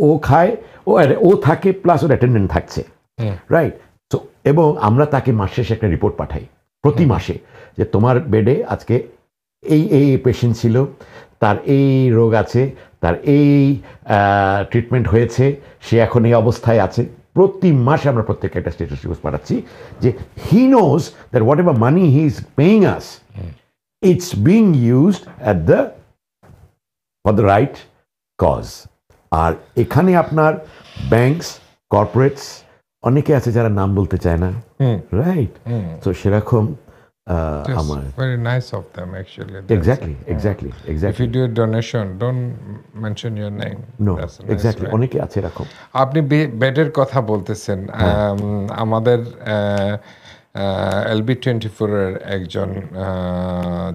ও খায়, ও থাকে, প্লাস ওর অ্যাটেন্ডেন্ট থাকছে, রাইট? তো এবং আমরা তাকে মাস শেষে একটা রিপোর্ট পাঠাই প্রতি মাসে, যে তোমার বেডে আজকে এই পেশেন্ট ছিল, তার এই রোগ আছে, তার এই ট্রিটমেন্ট হয়েছে, সে এখন এই অবস্থায় আছে। প্রতি মাসে আমরা প্রত্যেককে একটা স্ট্যাটাস রিপোর্ট পাঠাচ্ছি, যে he knows that whatever money he is paying us, it's being used for the right cause. আর এখানে আপনার ব্যাংকস, কর্পোরেটস অনেকে আছে যারা নাম বলতে চায় না, রাইট? তো সেরকম আমার very nice of them actually. Exactly. If you do a donation, don't mention your name. No, That's a nice exactly. way. অনেকে আছে এরকম। আপনি বেডের কথা বলতেছেন, আমাদের LB24 এর একজন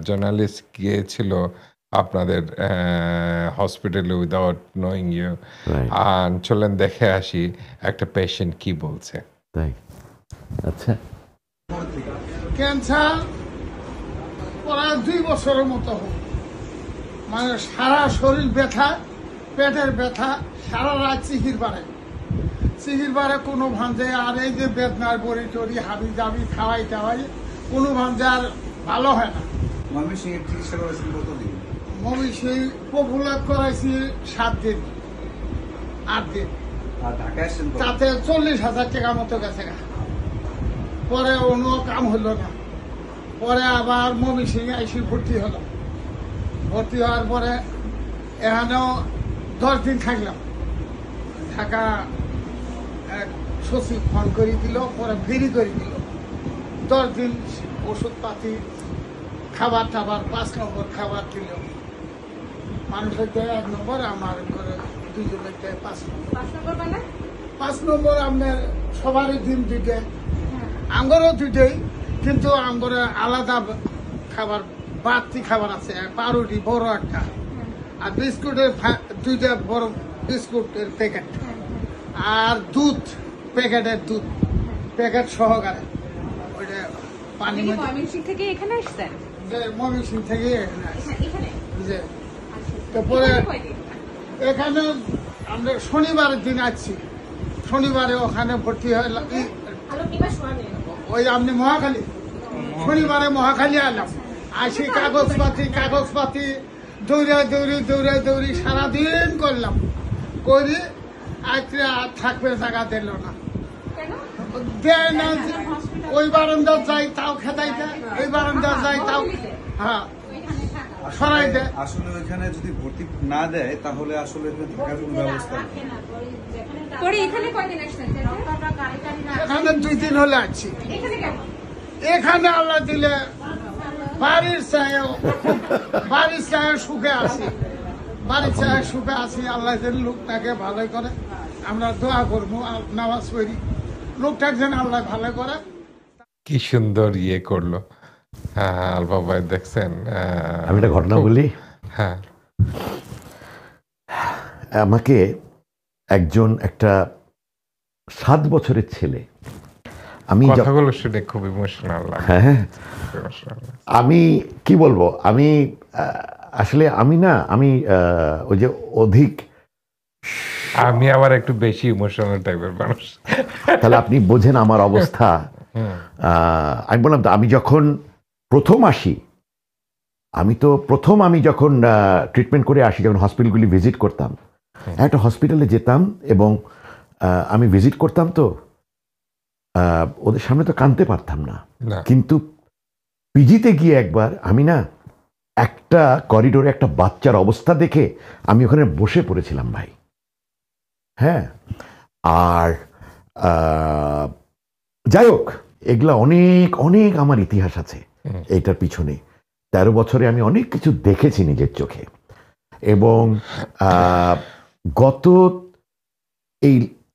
জার্নালিস্ট গিয়েছিল আপনাদের হসপিটালে উইদাউট নোয়িং ইউ, আর চলেন দেখে আসি একটা পেশেন্ট কি বলছে। তাই? আচ্ছা। ক্যান্সার প্রায় 2 বছরের মতো হোক, মানে সারা শরীর ব্যথা, পেটের ব্যথা, সারা রাত চিহির বাড়ে কোনো ভাঞ্জে, আর এই যে বেদনার বড়ি টড়ি হাবি জাবি খাওয়াই টাওয়াই কোনো ভাঞ্জে আর ভালো হয় না। ময়মনসিংহ পপুলার করাইছি 7 দিন 8 দিন, তাতে 40,000 টাকা মতো গেছে। পরে অন্য কাম হলো না, পরে আবার ময়মনসিংহ এসে ভর্তি হওয়ার পরে এখানেও 10 দিন থাকলাম। থাকা এক সচিব ফোন করে দিল, পরে ফ্রি করে দিল। 10 দিন ওষুধপাতি, খাবার টাবার 5 নম্বর খাবার দিল। মানুষের দেয় 1 নম্বর, আমার ঘরে 2 জনের দেয় 5 নম্বর। 5 নম্বর আপনার সবারই ডিম 2টে, আমারও 2টেই, কিন্তু আমার আলাদা খাবার, বাড়তি খাবার আছে, পাউরুটি বড় একটা, আর বিস্কুটের 2টা বড় বিস্কুটের প্যাকেট, আর দুধ, প্যাকেটের দুধ, প্যাকেট সহকারে। ওইটা পানি ময়মনসিং থেকে এখানে আসছেন? ময়মনসিং থেকে এখানে আসছে। এখানে যে তারপরে কয়দিন? এখানে আমরা শনিবারের দিন আসছি, শনিবারে ওখানে ভর্তি হয় আলোক নিবাস মানে ওই আপনি মহাখালী, শনিবারে মহাখালী আলাম, আসি কাগজপাতি দৌড়ে সারাদিন করলাম, করি আজকে আর থাকবে জায়গা দিল না, কেন? দেয় না। ওই বারান্দা যাই তাও খেতাই দেয়, ওই বারান্দা যাই তাও, হ্যাঁ ওইখানে থাকা সরাই দেয়। আসলে ওইখানে যদি ভর্তি না দেয় তাহলে আসলে এখানে থাকার কোনো ব্যবস্থা নেই। পরে এখানে কয়দিন আসছেন? এখানে 2 দিন হলে আসছি। এখানে কেন? এখানে আল্লাহ দিলে বাড়ির চায় সুখে আছি, বাড়ির চায় সুখে আছি। আল্লাহ যেন লোকটাকে ভালো করে, আমরা দোয়া করবো, নামাজ পড়ি, লোকটাকে যেন আল্লাহ ভালো করে। কি সুন্দর করলো। হ্যাঁ, আলফা ভাই দেখছেন? আমি একটা ঘটনা বলি। হ্যাঁ, আমাকে একটা 7 বছরের ছেলে, আমি কথাগুলো শুনে খুব ইমোশনাল লাগে। হ্যাঁ, আমি কি বলবো, আমি আসলে আমি ওই যে অধিক, আমি আবার একটু বেশি ইমোশনাল টাইপের মানুষ। তাহলে আপনি বোঝেন আমার অবস্থা। আমি বললাম তো, আমি যখন প্রথম আসি, আমি যখন ট্রিটমেন্ট করে আসি, যখন হসপিটালগুলি ভিজিট করতাম, একটা হসপিটালে যেতাম এবং আমি ভিজিট করতাম, তো ওদের সামনে তো কাঁদতে পারতাম না, কিন্তু পিজিতে গিয়ে একবার আমি একটা করিডোরে একটা বাচ্চার অবস্থা দেখে আমি ওখানে বসে পড়েছিলাম ভাই। হ্যাঁ, আর যাই হোক, এগুলা অনেক অনেক আমার ইতিহাস আছে এইটার পিছনে। 13 বছরে আমি অনেক কিছু দেখেছি নিজের চোখে, এবং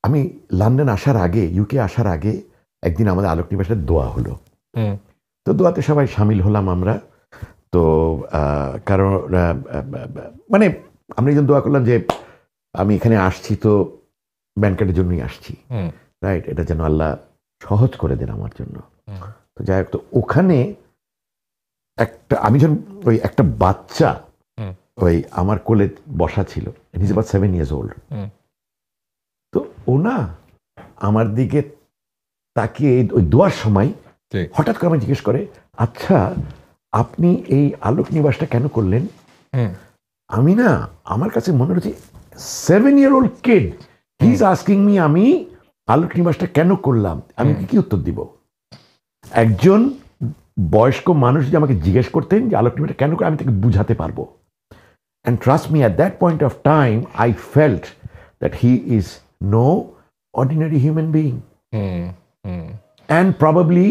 আমি লন্ডন আসার আগে, ইউকে আসার আগে একদিন আমাদের আলোক নিবাসের দোয়া হলো। তো দোয়াতে সবাই সামিল হলাম আমরা। তো কারণ মানে আমরা একজন দোয়া করলাম যে আমি এখানে আসছি তো ব্যাংকের জন্যই আসছি, রাইট, এটা যেন আল্লাহ সহজ করে দেন আমার জন্য। তো যাই হোক, তো ওখানে আমি যখন ওই একটা বাচ্চা ওই আমার কোলে বসা ছিল, ইজ অ্যাবাউট 7 years old, তো ও আমার দিকে তাকিয়ে ওই দোয়ার সময় হঠাৎ করে আমায় জিজ্ঞেস করে, আচ্ছা আপনি এই আলোক নিবাসটা কেন করলেন? আমি আমার কাছে মনে হচ্ছে 7-year-old kid, he is asking me আমি আলোক নিবাসটা কেন করলাম, আমি কি উত্তর দিব? একজন বয়স্ক মানুষ যদি আমাকে জিজ্ঞেস করতেন যে আলোক নিবাসটা কেন করে, আমি তাকে বুঝাতে পারবো। And trust me, at that point of time, I felt that he is no ordinary human being. And probably,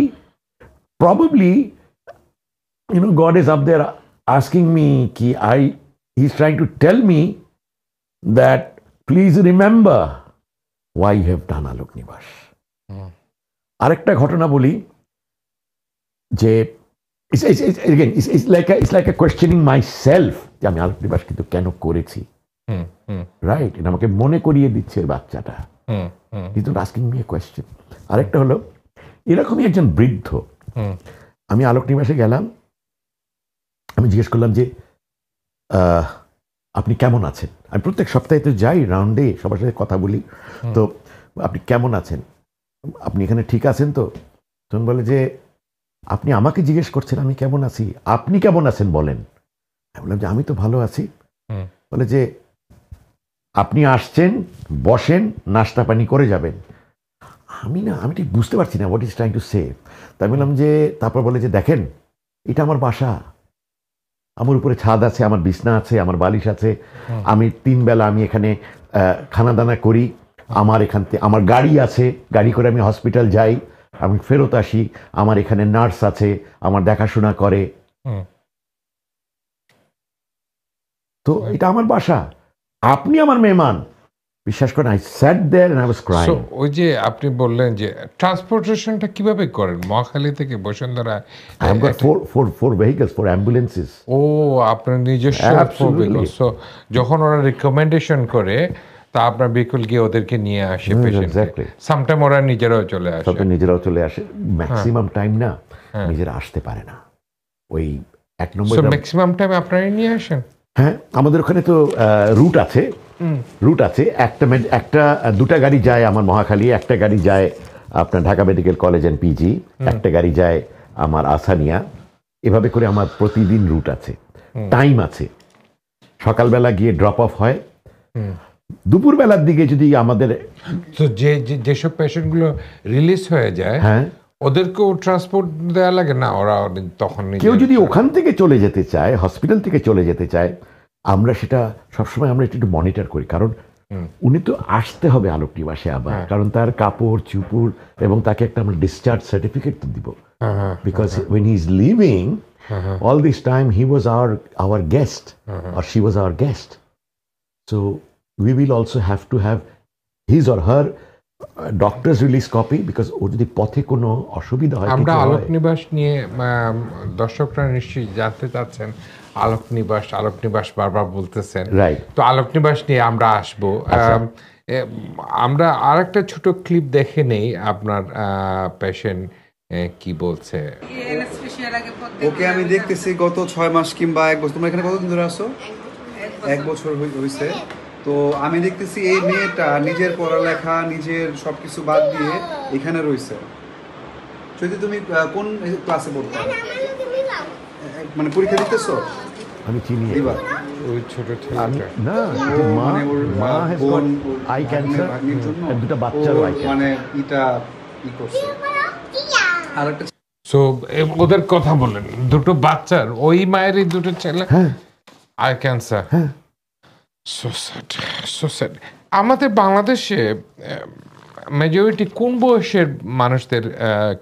God is up there asking me, he's trying to tell me that please remember why you have done Alok Nivas. আরেকটা ঘটনা বলি যে it's like a questioning myself যে আমি আলোক নিবাস কিন্তু কেন করেছি, রাইট? এটা আমাকে মনে করিয়ে দিচ্ছে বাচ্চাটা, কিন্তু আস্কিং মি এ কোয়েশ্চেন। আরেকটা হলো এরকমই একজন বৃদ্ধ, আমি আলোক নিবাসে গেলাম, আমি জিজ্ঞেস করলাম যে আপনি কেমন আছেন? আমি প্রত্যেক সপ্তাহে তো যাই রাউন্ডে, সবার সাথে কথা বলি, তো আপনি কেমন আছেন, আপনি এখানে ঠিক আছেন তো? তখন বলে যে আপনি আমাকে জিজ্ঞেস করছেন আমি কেমন আছি, আপনি কেমন আছেন বলেন। আমি বললাম যে আমি তো ভালো আছি। বলে যে আপনি আসছেন, বসেন, নাস্তা পানি করে যাবেন। আমি ঠিক বুঝতে পারছি না what is trying to say. তাই বললাম যে, তারপর বলে যে দেখেন এটা আমার বাসা, আমার উপরে ছাদ আছে, আমার বিছনা আছে, আমার বালিশ আছে, আমি 3 বেলা আমি এখানে খানা দানা করি, আমার এখান থেকে আমার গাড়ি আছে, গাড়ি করে আমি হসপিটাল যাই, আমি ফেরত আসি, আমার এখানে নার্স আছে, আমার দেখাশোনা করে। তো এটা আমার বাসা, আপনি আমার মেহমান, বিশ্বাস করেন। I sat there and I was So, crying. ওই যে আপনি বললেন যে ট্রান্সপোর্টেশনটা কিভাবে করেন মহাখালী থেকে Bashundhara? I have got four vehicles, 4 ambulances. ও আপনার নিজস্ব Absolutely. সো যখন ওরা রিকমেন্ডেশন করে তা আপনার বিকুল গিয়ে ওদেরকে নিয়ে আসে পেশেন্ট। exactly. সামটাইম ওরা নিজেরাও চলে আসে। তবে নিজেরাও চলে আসে, ম্যাক্সিমাম টাইম না নিজেরা আসতে পারে না। ওই 1 নম্বর সো ম্যাক্সিমাম টাইম আপনারাই নিয়ে আসেন? হ্যাঁ, আমাদের ওখানে তো রুট আছে, একটা দুটা গাড়ি যায় আমার মহাখালী, একটা গাড়ি যায় আপনার Dhaka medical college and PG, একটা গাড়ি যায় আমার আসানিয়া। এভাবে করে আমার প্রতিদিন রুট আছে, টাইম আছে। সকালবেলা গিয়ে ড্রপ অফ হয়, দুপুরবেলার দিকে যদি আমাদের তো যেসব পেশেন্টগুলো রিলিজ হয়ে যায় হ্যাঁ ওদেরকেও ট্রান্সপোর্ট দেওয়া লাগে না? ওরা তখন কেউ যদি ওখান থেকে চলে যেতে চায়, হসপিটাল থেকে চলে যেতে চায়, আমরা সেটা সবসময় আমরা একটু মনিটর করি। কারণ উনি তো আসতে হবে আলোক নিবাসে আবার, কারণ তার কাপড় চুপড় এবং তাকে একটা আমরা ডিসচার্জ সার্টিফিকেট তো দিব। Because when he is leaving, all this time he was our guest, or she was our guest. So we will also have to have his or her doctors release copy, because ও যদি পথে কোনো অসুবিধা হয়। আমরা কিছু আলোক হয়, নিবাস নিয়ে দর্শকরা নিশ্চয়ই জানতে চাচ্ছেন। আলোক নিবাস বারবার বলতেছেন, Right. তো আলোক নিবাস নিয়ে আমরা আসবো। আমরা আর একটা ছোট ক্লিপ দেখে নেই আপনার পেশেন্ট কি বলছে। ওকে আমি দেখতেছি গত 6 মাস কিংবা 1 বছর। তোমরা এখানে কতদিন ধরে আসো? 1 বছর হয়েছে। তো আমি দেখতেছি এই মেয়েটা নিজের পড়ালেখা, নিজের সবকিছু বাদ দিয়ে এখানে রয়েছে। যদি তুমি কোন ক্লাসে পড়তে, মানে পরীক্ষা দিতেছো? আমি চিনি দিবা? ওই ছোট আমি ছেলেটা না, মানে ওর মা has বোন, got eye cancer, ভাগ্নির জন্য আর দুটো বাচ্চারও ও eye cancer। মানে এটা করছে। আর একটা সো ওদের কথা বলেন, দুটো বাচ্চার, ওই মায়েরই দুটো ছেলে আই ক্যান্সার। So sad. আমাদের বাংলাদেশে মেজরিটি কোন বয়সের মানুষদের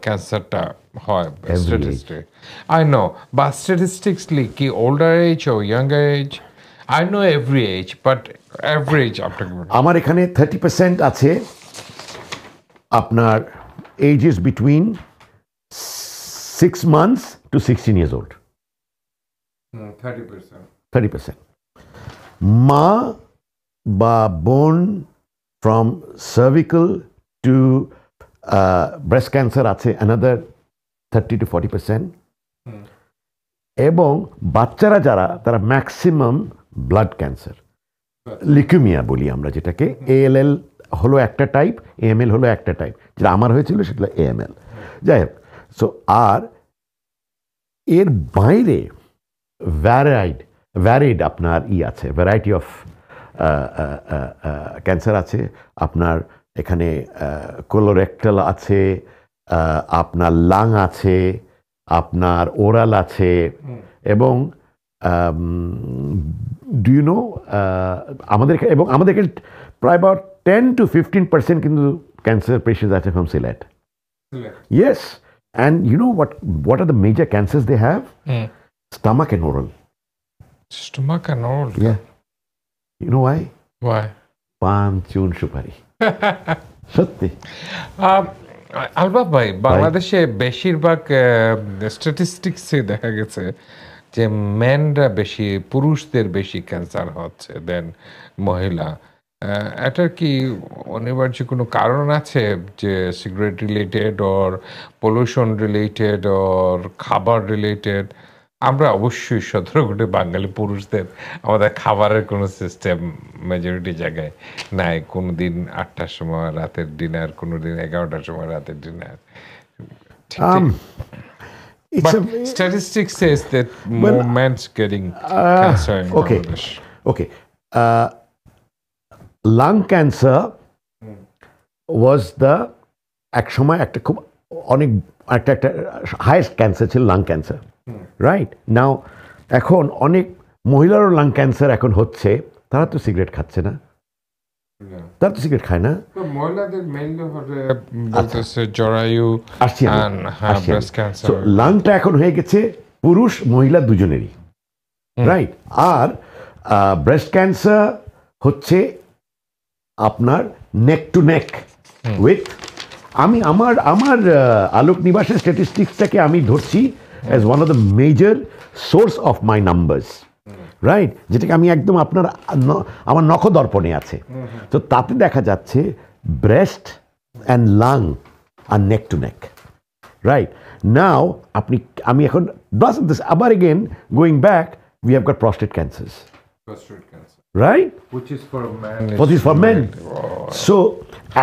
ক্যান্সারটা হয়? স্ট্যাটিস্টিক আই নো, বা স্ট্যাটিস্টিক্সলি কি ওল্ডার এজ ও younger age? I know every age, but average আপনাকে আমার এখানে 30% আছে আপনার ages between 6 months to 16 years old. 30%। 30%. মা বা বোন from cervical to breast cancer আছে another 30 to 40%. এবং বাচ্চারা যারা, তারা ম্যাক্সিমাম ব্লাড ক্যান্সার, লিউকেমিয়া বলি আমরা যেটাকে। ALL হলো একটা টাইপ, AML হলো একটা টাইপ। যেটা আমার হয়েছিল সেটা AML। যাই হোক, সো আর এর বাইরে ভ্যারিড আপনার আছে, ভ্যারাইটি অফ ক্যান্সার আছে। আপনার এখানে কোলোরেক্টাল আছে, আপনার লাং আছে, আপনার ওরাল আছে, এবং ডু ইউ নো আমাদের এখানে প্রায় about 10 to 15% কিন্তু ক্যান্সার পেশেন্টস আছে from Sylhet. Yes, and you know what are the major cancers they have? Stomach and oral. Stomach and all. Yeah. You know why? Why? পান, চুন, সুপারি। সত্যি। আলবাব ভাই, বাংলাদেশে বেশিরভাগ স্ট্যাটিস্টিক্সে দেখা গেছে যে মেনরা বেশি, পুরুষদের বেশি ক্যান্সার হচ্ছে দেন মহিলা। এটার কি অনিবার্য কোনো কারণ আছে, যে cigarette related or pollution related or খাবার রিলেটেড? আমরা অবশ্যই 17 কোটি বাঙালি পুরুষদের আমাদের খাবারের কোনো সিস্টেম মেজরিটি জায়গায় নাই। কোনো দিন 8টার সময় রাতের ডিনার, কোনো দিন 11টার সময় রাতের dinner. It's But a statistics says that more men's getting cancer in okay. Bangladesh. Okay. Lung cancer was the এক সময় একটা খুব অনেক একটা হাইয়েস্ট ক্যান্সার ছিল লাং ক্যান্সার, রাইট? নাও এখন অনেক মহিলারও লাং ক্যান্সার এখন হচ্ছে, তারা তো সিগারেট খাচ্ছে না, তারা তো সিগারেট খায় না। মহিলাদের মেইনলি হবে বলতেছে জরায়ু আসছি and breast cancer. লাংটা এখন হয়ে গেছে পুরুষ মহিলা দুজনেরই, রাইট? আর ব্রেস্ট ক্যান্সার হচ্ছে আপনার নেক টু নেক উইথ আমি আমার আলোক নিবাসের স্ট্যাটিস্টিক্সটাকে আমি ধরছি as one of the major source of my numbers, right, যেটাকে আমি একদম আমার নখদর্পণে আছে। তো তাতে দেখা যাচ্ছে ব্রেস্ট অ্যান্ড লাং আর neck to neck, right. Now আমি এখন আবার again going back, we have got prostate cancers, right? Which is for men. What is for men? So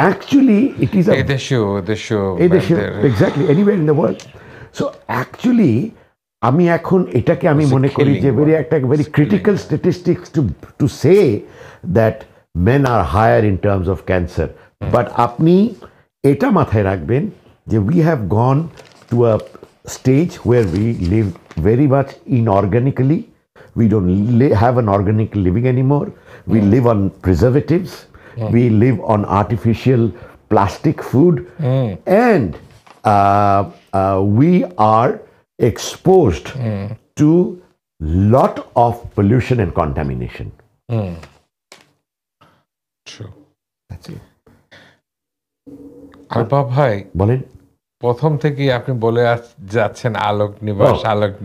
actually it is a The show. exactly anywhere in the world. So actually আমি এখন এটাকে আমি It's a মনে করি killing যে one. very critical statistics to say that men are higher in terms of cancer. But আপনি এটা মাথায় রাখবেন যে we have gone to a stage where we live very much inorganically. We don't have an organic living anymore. We live on preservatives. We live on artificial plastic food. And we are exposed to lot of pollution and contamination. True. That's it. আলপা ভাই, বলেন। প্রথম থেকেই আপনি বলে যাচ্ছেন আলোক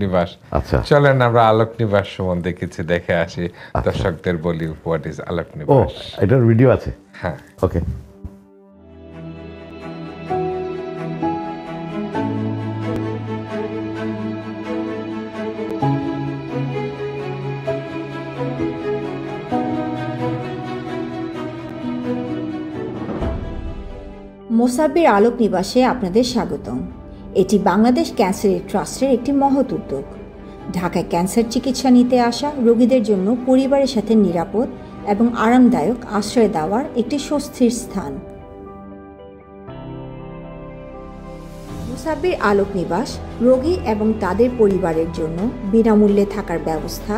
নিবাস। আচ্ছা। চলেন আমরা আলোক নিবাস সম্বন্ধে কিছু দেখে আসি, দর্শকদের বলি হোয়াট ইজ আলোক ও নিবাস। এটার ভিডিও আছে? হ্যাঁ। ওকে। মোসাব্বির আলোক নিবাসে আপনাদের স্বাগতম। এটি বাংলাদেশ ক্যান্সার ট্রাস্টের একটি মহৎ উদ্যোগ। ঢাকায় ক্যান্সার চিকিৎসা নিতে আসা রোগীদের জন্য পরিবারের সাথে নিরাপদ এবং আরামদায়ক আশ্রয় দেওয়ার একটি স্বস্তির স্থান। মোসাব্বির আলোক নিবাস রোগী এবং তাদের পরিবারের জন্য বিনামূল্যে থাকার ব্যবস্থা,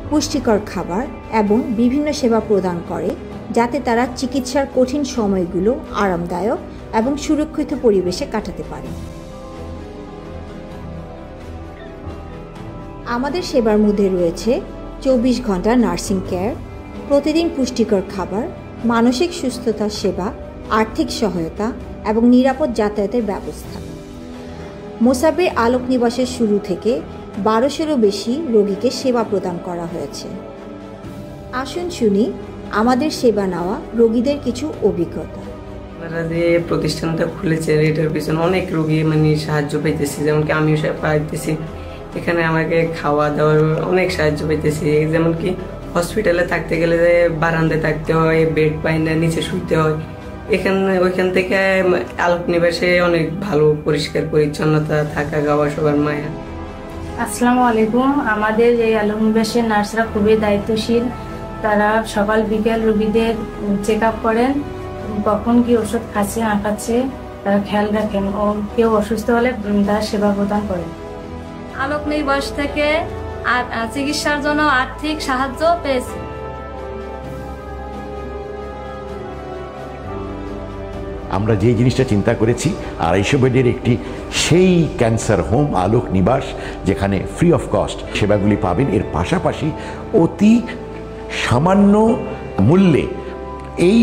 পুষ্টিকর খাবার এবং বিভিন্ন সেবা প্রদান করে, যাতে তারা চিকিৎসার কঠিন সময়গুলো আরামদায়ক এবং সুরক্ষিত পরিবেশে কাটাতে পারে। আমাদের সেবার মধ্যে রয়েছে 24 ঘন্টা নার্সিং কেয়ার, প্রতিদিন পুষ্টিকর খাবার, মানসিক সুস্থতার সেবা, আর্থিক সহায়তা এবং নিরাপদ যাতায়াতের ব্যবস্থা। মোসাব্বির আলোক নিবাসের শুরু থেকে 1200-এরও বেশি রোগীকে সেবা প্রদান করা হয়েছে। আসুন শুনি আমাদের সেবা নেওয়া রোগীদের কিছু অভিজ্ঞতা। আপনারা যে প্রতিষ্ঠানটা খুলেছে এটার পিছনে অনেক রোগী সাহায্য পাইতেছি, যেমন কি আমিও পাইতেছি। এখানে আমাকে খাওয়া দাওয়ার অনেক সাহায্য পাইতেছি, যেমন কি হসপিটালে থাকতে গেলে বারান্দায় থাকতে হয়, বেড পাই না, নিচে শুইতে হয়। ওইখান থেকে আলোক নিবাসে অনেক ভালো পরিষ্কার পরিচ্ছন্নতা, থাকা খাওয়া সবার মায়া। আসসালামু আলাইকুম। আমাদের এই আলোক নিবাসের নার্সরা খুবই দায়িত্বশীল। তারা সকাল বিকেল রোগীদের চেক আপ করেন, কখন কি ওষুধ খাচ্ছে না খাচ্ছে তারা খেয়াল রাখেন, ও কেউ অসুস্থ হলে তারা সেবা প্রদান করেন। আলোক নিবাস থেকে চিকিৎসার জন্য আর্থিক সাহায্য পেয়েছি। আমরা যে জিনিসটা চিন্তা করেছি 250 বেডের একটি সেই ক্যান্সার হোম আলোক নিবাস, যেখানে ফ্রি অফ কস্ট সেবাগুলি পাবেন। এর পাশাপাশি অতি সামান্য মূল্যে এই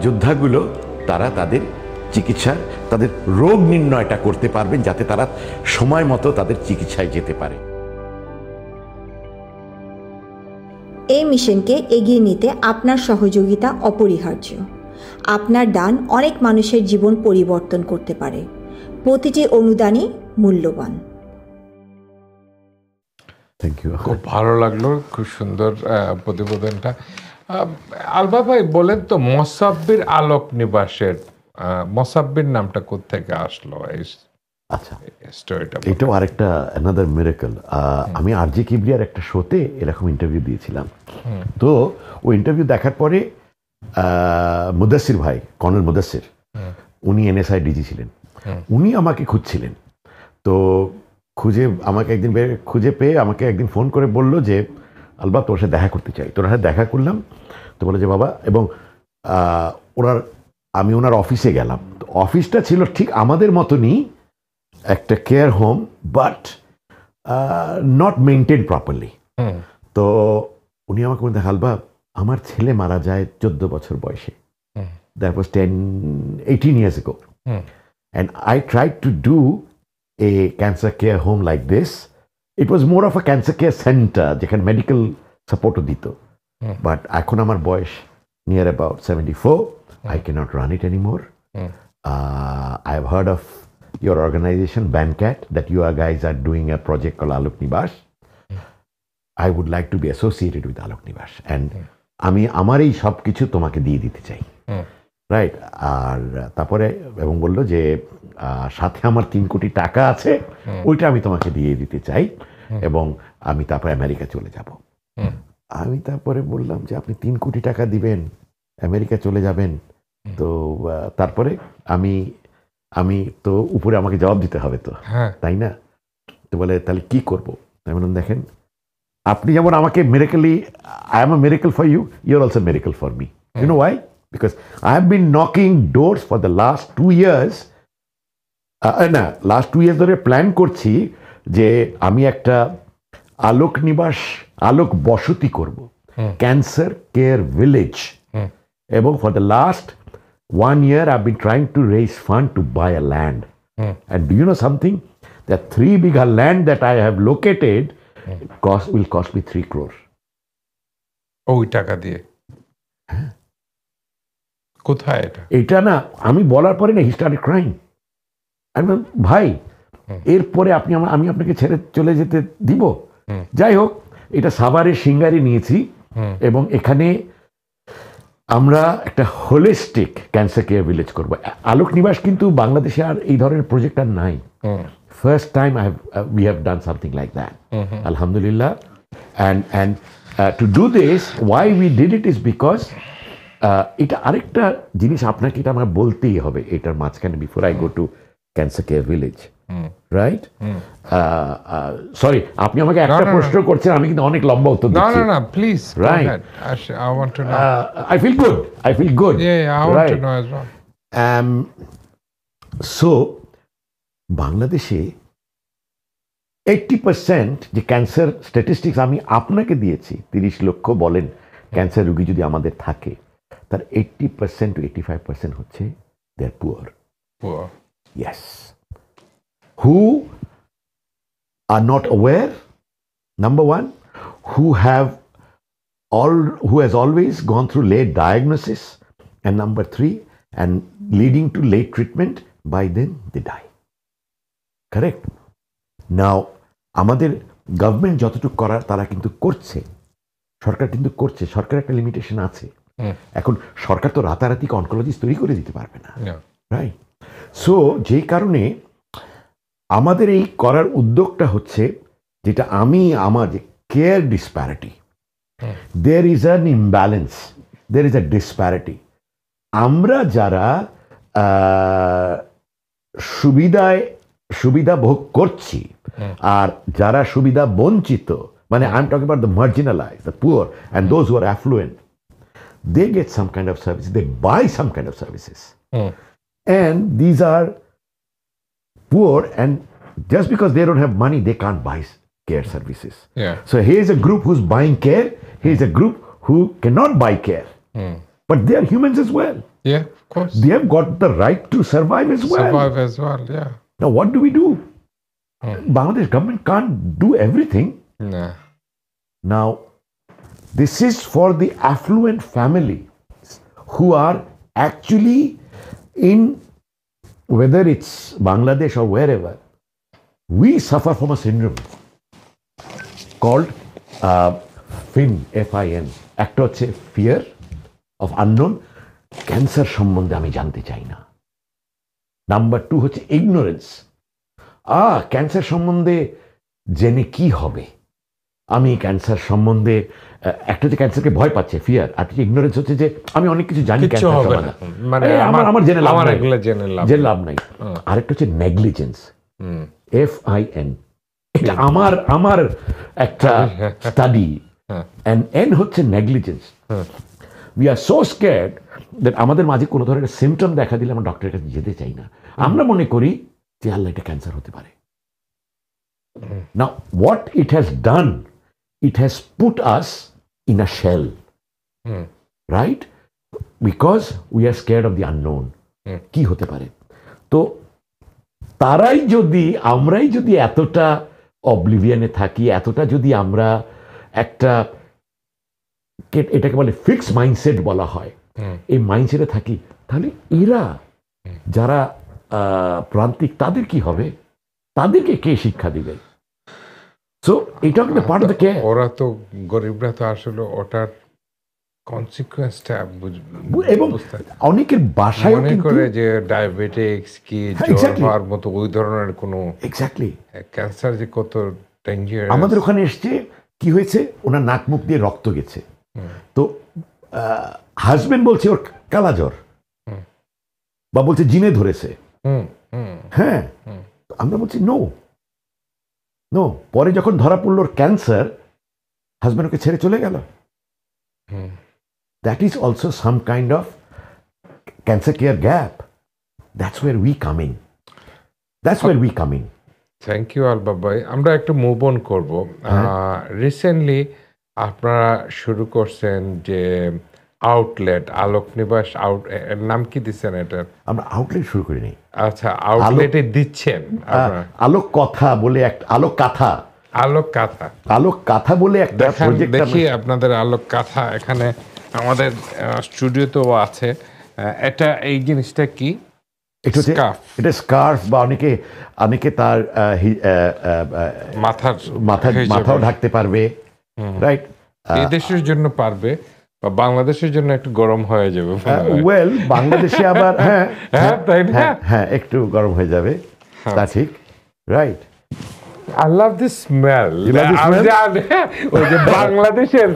যোদ্ধাগুলো তারা তাদের চিকিৎসার, তাদের রোগ নির্ণয়টা করতে পারবেন, যাতে তারা সময় মতো তাদের চিকিৎসায় যেতে পারে। এই মিশনকে এগিয়ে নিতে আপনার সহযোগিতা অপরিহার্য। আপনার দান অনেক মানুষের জীবন পরিবর্তন করতে পারে। প্রতিটি অনুদানই মূল্যবান। Thank you. খুব ভালো লাগলো, খুব সুন্দর প্রতিবেদনটা। আলবা ভাই বলেন তো, মোসাব্বির আলোক নিবাসের মোসাব্বির নামটা কোত্থেকে আসলো? আচ্ছা, স্টোরিটা এটাও আরেকটা অ্যানাদার মিরাকল। আমি আরজে কিবরিয়ার একটা শোতে এরকম ইন্টারভিউ দিয়েছিলাম। তো ওই ইন্টারভিউ দেখার পরে মুদাসির ভাই, কর্নেল মুদাসির, উনি NSI ডিজি ছিলেন, উনি আমাকে খুঁজছিলেন। তো আমাকে একদিন খুঁজে পেয়ে আমাকে একদিন ফোন করে বলল যে আলবা তোর সাথে দেখা করতে চাই। তোর সাথে দেখা করলাম। তো বলে যে বাবা, এবং আমি ওনার অফিসে গেলাম। তো অফিসটা ছিল ঠিক আমাদের মতনই একটা care home, but not maintain properly. তো উনি আমাকে বলতে, হালবা আমার ছেলে মারা যায় 14 বছর বয়সে। That was 18 years ago. And I tried to do a cancer care home like this. It was more of a cancer care center, যেখানে medical support দিত। But এখন আমার বয়স near about 74. I cannot run it anymore. I've heard of your organization, Bancat, that you guys are doing a project called Alok Nibash. I would like to be associated with Alok Nibash. And আমি আমার এই সব কিছু তোমাকে দিয়ে দিতে চাই, right? আর তারপরে এবং বললো যে সাথে আমার 3 কোটি টাকা আছে, ওইটা আমি তোমাকে দিয়ে দিতে চাই, এবং আমি তারপরে আমেরিকা চলে যাব। আমি তারপরে বললাম যে আপনি 3 কোটি টাকা দিবেন, আমেরিকা চলে যাবেন, তো তারপরে আমি তো উপরে আমাকে জবাব দিতে হবে তো, তাই না? তো বলে তাহলে কি করবো? আমি বললাম দেখেন, আপনি যেমন আমাকে মিরাকলি, I am a miracle for you, you are also miracle for me. You know why? Because I have been knocking doors for the last 2 years. Last 2 years ধরে প্ল্যান করছি যে আমি একটা আলোক নিবাস, আলোক বসতি করব, ক্যান্সার কেয়ার ভিলেজ। এবং for the last 1 year I've been trying to raise fund to buy a land. And do you know something? That 3 bigha land that I have located will cost me 3 crore. ওই টাকা দিয়ে কোথায় এটা? এটা না আমি বলার পরে না, হি স্টার্টেড ক্রাইং। আমি বললাম ভাই, এরপরে আমি আপনাকে ছেড়ে চলে যেতে দিব? যাই হোক, এটা সাভারের সিঙ্গারে নিয়েছি, এবং এখানে আমরা একটা হোলিস্টিক ক্যান্সার কেয়ার ভিলেজ করবো। আলোক নিবাস কিন্তু বাংলাদেশে আর এই ধরনের প্রজেক্ট আর নাই। First time we have done something like that. Alhamdulillah. And to do this, why we did it is because এটা আরেকটা জিনিস আপনাকে এটা আমার বলতেই হবে এটার মাঝখানে, before I go to cancer care village, right? Sorry, আপনি আমাকে একটা প্রশ্ন করছেন, আমি কিন্তু অনেক লম্বা উত্তর দিচ্ছি। না please, right? I want to know. I feel good. Yeah, I want to know as well. So বাংলাদেশে 80% যে ক্যান্সার স্ট্যাটিস্টিক্স আমি আপনাকে দিয়েছি, 30 লক্ষ বলেন ক্যান্সার রোগী যদি আমাদের থাকে, তার 80% to 85% হচ্ছে they are poor. Yes. Who are not aware, number one, who has always gone through late diagnosis, and number 3, and leading to late treatment, by then they die. Correct? Now, আমাদের government যতটুকু করার তারা কিন্তু করছে, সরকার কিন্তু করছে, সরকার একটা limitation আছে। এখন সরকার তো রাতারাতি অনকোলজিস্ট তৈরি করে দিতে পারবে না, রাইট? সো যেই কারণে আমাদের এই করার উদ্যোগটা হচ্ছে, যেটা আমার যে care disparity, there is an imbalance, there is a disparity. আমরা যারা সুবিধা ভোগ করছি আর যারা সুবিধা বঞ্চিত, মানে I am talking about the marginalised, the poor, and those who are affluent, they get some kind of service, they buy some kind of services. And these are poor, and just because they don't have money, they can't buy care services. So here's a group who's buying care, here's a group who cannot buy care. But they are humans as well. Yeah, of course. They have got the right to survive as well. Yeah. Now what do we do? Bangladesh government can't do everything. Nah. Now, this is for the affluent family who are actually in, whether it's Bangladesh or wherever, we suffer from a syndrome called FIN, F-I-N. একটা হচ্ছে fear of unknown, cancer সম্বন্ধে আমি জানতে চাই না। Number 2 হচ্ছে ignorance, cancer সম্বন্ধে জেনে কি হবে, আমি ক্যান্সার সম্বন্ধে, একটা যে ক্যান্সারকে ভয় পাচ্ছে, ফিয়ার, আর ইগনোরেন্স হচ্ছে যে আমি অনেক কিছু জানি, আমার জেনে লাভ নাই। আরেকটা হচ্ছে নেগলিজেন্স, F-I-N, এটা আমার একটা স্টাডি, and N হচ্ছে negligence. We are so scared that আমাদের মাঝে কোনো ধরনের সিমটম দেখা দিলে আমরা ডক্টরের কাছে যেতে চাই না, আমরা মনে করি যে আল্লাহ এটা ক্যান্সার হতে পারে। Now what it has done, it has put us in a shell, right? Because we are scared of the unknown. কি হতে পারে? তো আমরাই যদি এতটা অবলিভিয়ানে থাকি, এতটা যদি আমরা একটা এটাকে বলে ফিক্স মাইন্ডসেট বলা হয়, এই মাইন্ডসেটে থাকি, তাহলে এরা যারা প্রান্তিক তাদের কি হবে? তাদেরকে কে শিক্ষা দিবে? সো এটা কিন্তু পার্ট অফ দ্য কেয়ার। ওরা তো গরিবরা তো আসলে ওটার কনসিকুয়েন্সটা এবং অনেকের বাসায় মনে করে যে ডায়াবেটিক্স কি জ্বর হওয়ার মতো ওই ধরনের কোনো এক্স্যাক্টলি ক্যান্সার যে কত ডেঞ্জারাস। আমাদের ওখানে এসছে কি হয়েছে, ওনার নাক মুখ দিয়ে রক্ত গেছে, তো হাজবেন্ড বলছে ওর কালা জ্বর, বা বলছে জিনে ধরেছে। হ্যাঁ, আমরা বলছি নো নো। পরে যখন ধরা পড়ল ওর ক্যান্সার, হাজবেন্ড ওকে ছেড়ে চলে গেল। That is also some kind of cancer care gap. That's where we come in. That's where we come in. Thank you Albab ভাই। আমরা একটু মুভ অন করবো। রিসেন্টলি আপনারা শুরু করছেন যে আউটলেট আলোক নিবাস নাম কি দিচ্ছেন এটার? আমরা আউটলেট শুরু করি নাই। আচ্ছা, আউটলেটে দিচ্ছেন আলোক কথা বলে একটা আলোক কাথা আলোক কাথা বলে একটা প্রজেক্ট। দেখি আপনাদের আলোক কাথা এখানে আমাদের স্টুডিওতেও আছে। এটা এই জিনিসটা কি? এটা স্কার্ফ, বা অনেকে তার মাথাও ঢাকতে পারবে, রাইট? এই দেশের জন্য পারবে, বা বাংলাদেশের জন্য একটু গরম হয়ে যাবে। ওয়েল, বাংলাদেশে আবার হ্যাঁ একটু গরম হয়ে যাবে, তা ঠিক, right? I love the smell. ওই যে বাংলাদেশের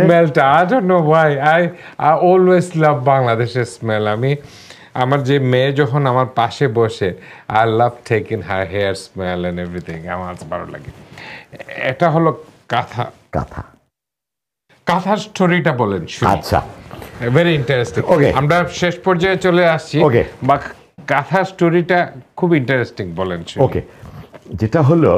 স্মেলটা, I don't know why. I always love বাংলাদেশের স্মেল। আমার যে মেয়ে যখন আমার পাশে বসে, I love taking her hair smell and everything. আমার ভালো লাগে। এটা হলো কাথার স্টোরিটা বলেন। আচ্ছা, ভেরি ইন্টারেস্টিং। আমরা শেষ পর্যায়ে চলে আসছি, বা কাথার স্টোরিটা খুব ইন্টারেস্টিং, বলেন। ওকে, যেটা হলো,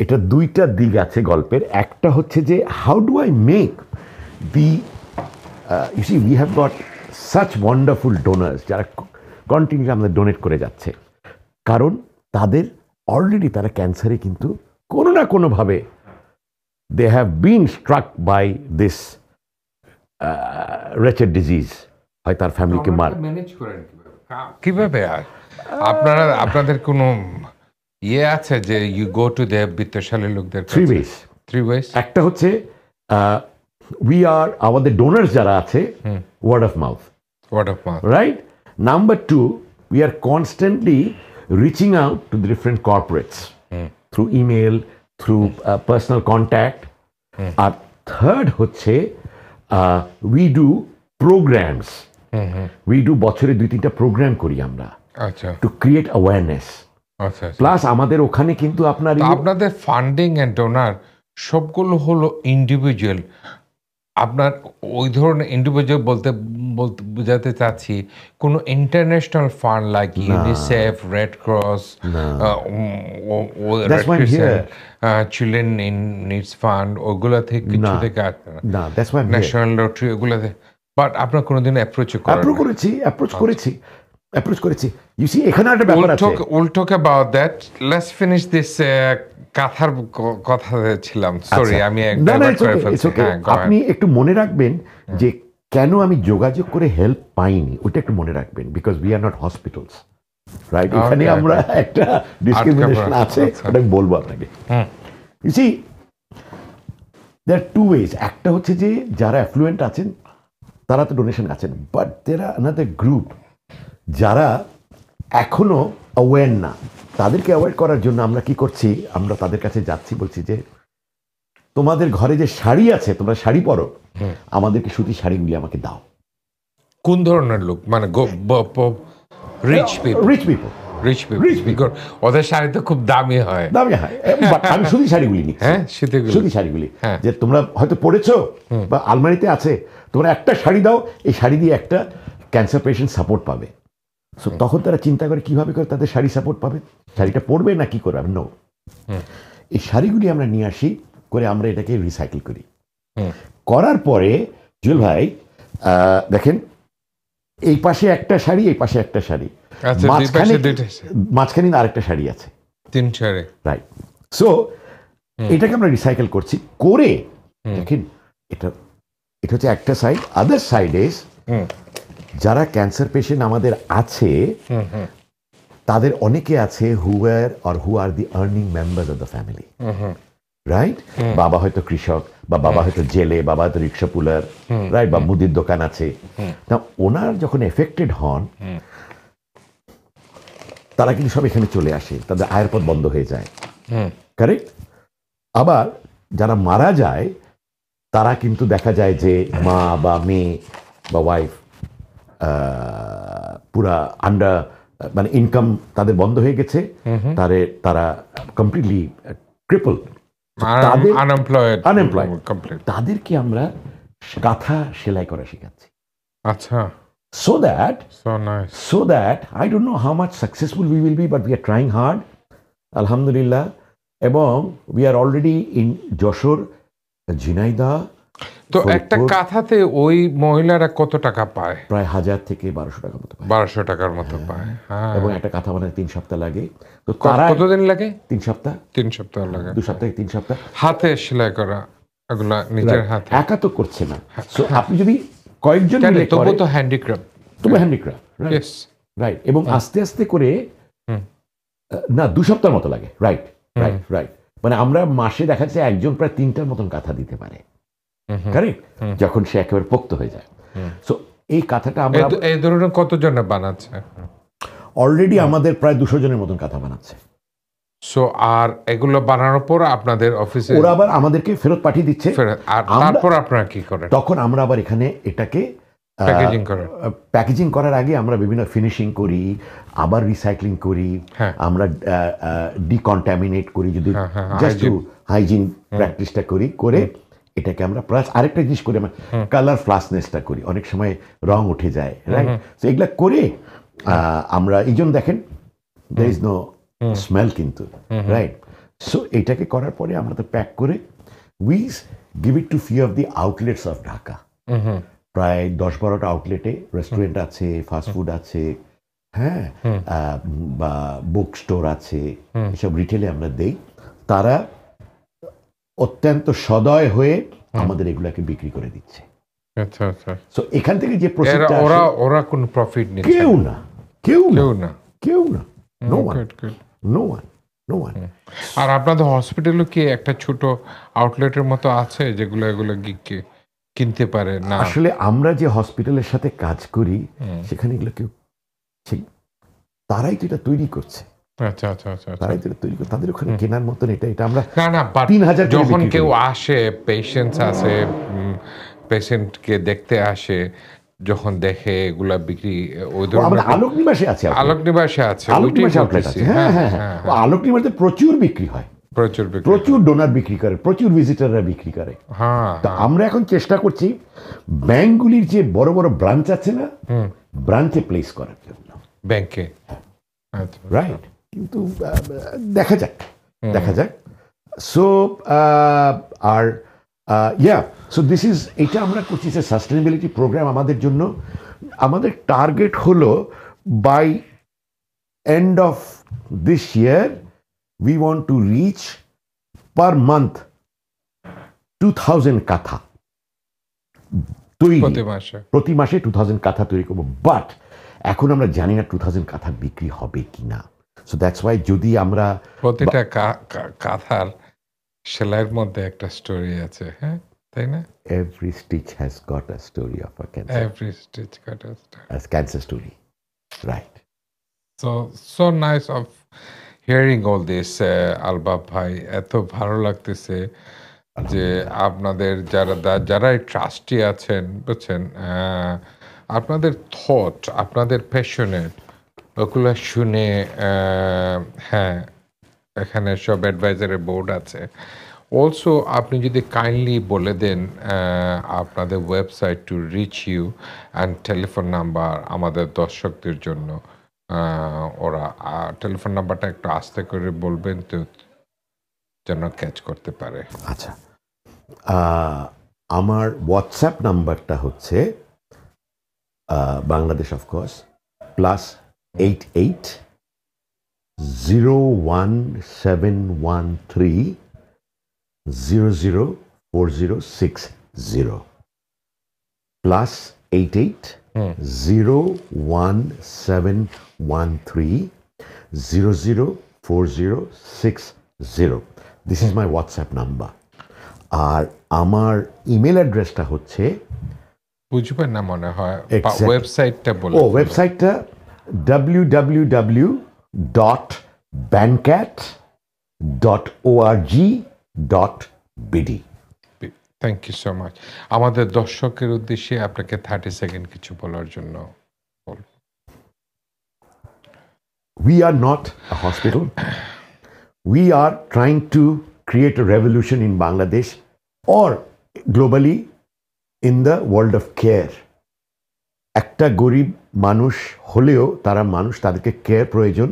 এটা দুইটা দিক আছে গল্পের। একটা হচ্ছে যে how do I make the you see we have got such wonderful donors যারা কন্টিনিউ আমাদের ডোনেট করে যাচ্ছে, কারণ তাদের অলরেডি তারা ক্যান্সারে কিন্তু কোনো না কোনোভাবে they have been struck by this wretched disease. হয় তার ফ্যামিলিকে ম্যানেজ করেন কিভাবে? আপনাদের কোনো ইয়ে আছে যে ইউ গো টু দ্য বিত্তশালী লোকদের? Three ways. একটা হচ্ছে উই আর আমাদের ডোনার্স যারা আছে, word of mouth, right? Number two, we are constantly reaching out to the different corporates through email, through personal contact. আর থার্ড হচ্ছে we do programs. We do বছরে 2-3টা programme করি আমরা, টু ক্রিয়েট অ্যাওয়ারনেস। প্লাস আমাদের ওখানে কিন্তু আপনাদের ফান্ডিং এন্ড ডোনার সবগুলো হলো ইন্ডিভিজুয়াল। আপনার ওই ধরনের ইন্ডিভিজুয়াল বলতে বোঝাতে চাচ্ছি কোনো international fund like UNICEF, red cross, children in needs fund, ওগুলা থেকে কিছু থেকে ন্যাশনাল লটারি, ওগুলাতে। বাট আপনার কোনোদিন অ্যাপ্রোচ করেছি। You see, এখানে একটা ব্যাপার আছে। We'll talk about that. Let's finish this Qatar কথা ছিলাম। সরি, আমি আপনি একটু মনে রাখবেন যে কেন আমি যোগাযোগ করে হেল্প পাইনি, ওটা একটু মনে রাখবেন। Because we are not hospitals, right? এখানে আমরা একটা ডিসক্রিমিনেশন আছে, ওটা আমি বলবো আপনাকে। You see, there are two ways. একটা হচ্ছে যে যারা অ্যাফ্লুয়েন্ট আছেন তারা তো ডোনেশন আছেন, but there are another group যারা এখনো অ্যাওয়্যার না। তাদেরকে অ্যাওয়্যার করার জন্য আমরা কি করছি, আমরা তাদের কাছে যাচ্ছি, বলছি যে তোমাদের ঘরে যে শাড়ি আছে, তোমরা শাড়ি পরো, আমাদেরকে সুতি শাড়িগুলি আমাকে দাও। কোন ধরনের লোক? মানে রিচ পিপল। ওদের শাড়ি তো খুব দামি হয়। আমি সুতি শাড়িগুলি নিচ্ছি। সুতি শাড়িগুলি যে তোমরা হয়তো পরেছো বা আলমারিতে আছে, তোমরা একটা শাড়ি দাও, এই শাড়ি দিয়ে একটা ক্যান্সার পেশেন্ট সাপোর্ট পাবে। সো তখন তারা চিন্তা করে কিভাবে করে তাদের শাড়ি সাপোর্ট পাবে, শাড়িটা পরবে না কি করবে। নো, এই শাড়িগুলি আমরা নিয়ে আসি করে আমরা এটাকে রিসাইকেল করি। করার পরে জুয়েল ভাই দেখেন, এই পাশে একটা শাড়ি, এই পাশে একটা শাড়ি, মাঝখানে আরেকটা শাড়ি আছে, 3 শাড়ি, রাইট। সো এটাকে আমরা রিসাইকেল করছি করে, দেখেন এটা হচ্ছে একটা সাইড। আদার সাইড ইজ যারা ক্যান্সার পেশেন্ট আমাদের আছে, তাদের অনেকে আছে who are the earning members of the family, right? বাবা হয়তো কৃষক, বা বাবা হয়তো জেলে, বাবা হয়তো রিক্সা পুলার, রাইট, বা মুদির দোকান আছে। না, ওনার যখন এফেক্টেড হন, তারা কিন্তু সব এখানে চলে আসে, তাদের আয়ের পথ বন্ধ হয়ে যায়, কারেক্ট? আবার যারা মারা যায়, তারা কিন্তু দেখা যায় যে মা বা মেয়ে বা ওয়াইফ পুরা আন্ডার, মানে ইনকাম তাদের বন্ধ হয়ে গেছে, তারা কমপ্লিটলি ক্রিপল, আনএমপ্লয়েড। তাদেরকে আমরা কাঁথা সেলাই করা শেখাচ্ছি। আচ্ছা। So that I don't know how much successful we will be, but we are trying hard, alhamdulillah. এবং we are already in Jessore, Jhenaidah. তো একটা কাঁথাতে ওই মহিলারা কত টাকা পায়? প্রায় 1000 থেকে 1200 টাকার মতো পায়। 1200 টাকার মতো পায়। এবং একটা কাঁথা বানাতে 3 সপ্তাহ লাগে। তো কতদিন লাগে? 3 সপ্তাহ। 3 সপ্তাহ লাগে। 2 সপ্তাহ 3 সপ্তাহ। হাতে সেলাই করা, এগুলা নিজের হাতে। একা তো করছে না। সো আপনি যদি কয়েকজন মিলে করেন, তবু তো হ্যান্ডিক্রাফট, রাইট। এবং আস্তে আস্তে করে, না 2 সপ্তাহের মতো লাগে, রাইট। মানে আমরা মাসে দেখা যাচ্ছে একজন প্রায় 3টার মতন কাঁথা দিতে পারে, কারেক্ট, যখন সে একেবারে পোক্ত হয়ে যায়। সো এই কাঁথাটা আমরা এই ধরনের কতজনে বানাচ্ছে? অলরেডি আমাদের প্রায় 200 জনের মতন কাঁথা বানাচ্ছে। সো আর এগুলো বানানোর পর আপনাদের অফিসে ওরা আবার আমাদেরকে ফেরত পাঠিয়ে দিচ্ছে, আর তারপর আপনারা কি করেন? তখন আমরা আবার এখানে এটাকে প্যাকেজিং করার আগে আমরা বিভিন্ন ফিনিশিং করি, আবার রিসাইক্লিং করি, আমরা ডিকন্টামিনেট করি, যদি জাস্ট হাইজিন প্র্যাকটিসটা করে এটাকে আমরা প্লাস আরেকটা জিনিস করি, আমরা কালার ফ্লাসনেসটা করি, অনেক সময় রং উঠে যায়, রাইট? সো এগুলা করে আমরা এই জন্য দেখেন there is no স্মেল কিন্তু, রাইট? সো এটাকে করার পরে আমরা তো প্যাক করে we give it to few of the outlets of Dhaka. প্রায় 10-12টা আউটলেটে রেস্টুরেন্ট আছে, ফাস্টফুড আছে, হ্যাঁ, বা বুক স্টোর আছে, এসব রিটেলে আমরা দেই। তারা অত্যন্ত সদয় হয়ে আমাদের এগুলাকে বিক্রি করে দিচ্ছে। আচ্ছা আচ্ছা। সো এখান থেকে যে প্রফিটটা ওরা কোনো প্রফিট নিচ্ছে? কেউ না। No one. আর আপনাদের হসপিটালও কি একটা ছোট আউটলেটের মতো আছে যেগুলো এগুলো কিনতে পারে না? আসলে আমরা যে হসপিটালের সাথে কাজ করি, সেখানে এগুলো কেউ, তারাই তো এটা তৈরি করছে। আচ্ছা আচ্ছা আচ্ছা। তারাই তো তৈরি করছে, তাদের ওখানে কেনার মতন এটা আমরা না 3000 যখন কেউ আসে, পেশেন্টস আছে, পেশেন্টকে দেখতে আসে, যখন দেখে এগুলা বিক্রি, ওই ধরনের আলোক নিবাসে আছে, আলোক নিবাসে আছে, আলোক নিবাসে প্রচুর বিক্রি হয়, প্রচুর ডোনার বিক্রি করে, প্রচুর ভিজিটাররা বিক্রি করে। তো আমরা এখন চেষ্টা করছি ব্যাংকগুলির যে বড় বড় ব্রাঞ্চ আছে না, ব্রাঞ্চে প্লেস করার জন্য, ব্যাংকে, রাইট? কিন্তু দেখা যাক। সো আর সো দিস ইজ, এটা আমরা করছি সাস্টেনেবিলিটি প্রোগ্রাম আমাদের জন্য। আমাদের টার্গেট হলো by end of this year we want to reach per month 2000 কাঁথা তৈরি, প্রতি মাসে 2000 কাঁথা তৈরি করবো। বাট এখন আমরা জানি না 2000 কাঁথা বিক্রি হবে কিনা। সো দ্যাটস ওয়াই যদি আমরা প্রতিটা কাঁথার সেলাইয়ের মধ্যে একটা স্টোরি আছে, হ্যাঁ, তাই না? Every stitch has got a story of a cancer. Every stitch got a story. A cancer story, right? So nice of hearing all this, আলবাব ভাই, এত ভালো লাগতেছে যে আপনাদের যারা ট্রাস্টি আছেন, বুঝছেন, আপনাদের থট, আপনাদের প্যাশনেট, ওগুলো শুনে, হ্যাঁ, এখানে সব অ্যাডভাইজারের বোর্ড আছে। অলসো আপনি যদি কাইন্ডলি বলে দেন আপনাদের website to reach you and telephone number আমাদের দর্শকদের জন্য, ওরা টেলিফোন নাম্বারটা একটু আস্তে করে বলবেন তো? যেন ক্যাচ করতে পারে। আচ্ছা, আমার হোয়াটসঅ্যাপ নাম্বারটা হচ্ছে Bangladesh of course +880171300406 +880171300406 this is my WhatsApp number. আর আমার ইমেল অ্যাড্রেসটা হচ্ছে, বুঝবেন না মনে হয়, Exactly. ওয়েবসাইটটা বলে। ওয়েবসাইটটা www.bancat.org.bd। Thank you so much. আমাদের দর্শকের উদ্দেশ্যে আপনাকে 30 সেকেন্ড কিছু বলার জন্য। We are not a hospital. We are trying to create a revolution in Bangladesh or globally in the world of care. একটা গরিব মানুষ হলেও তাদেরকে কেয়ার প্রয়োজন,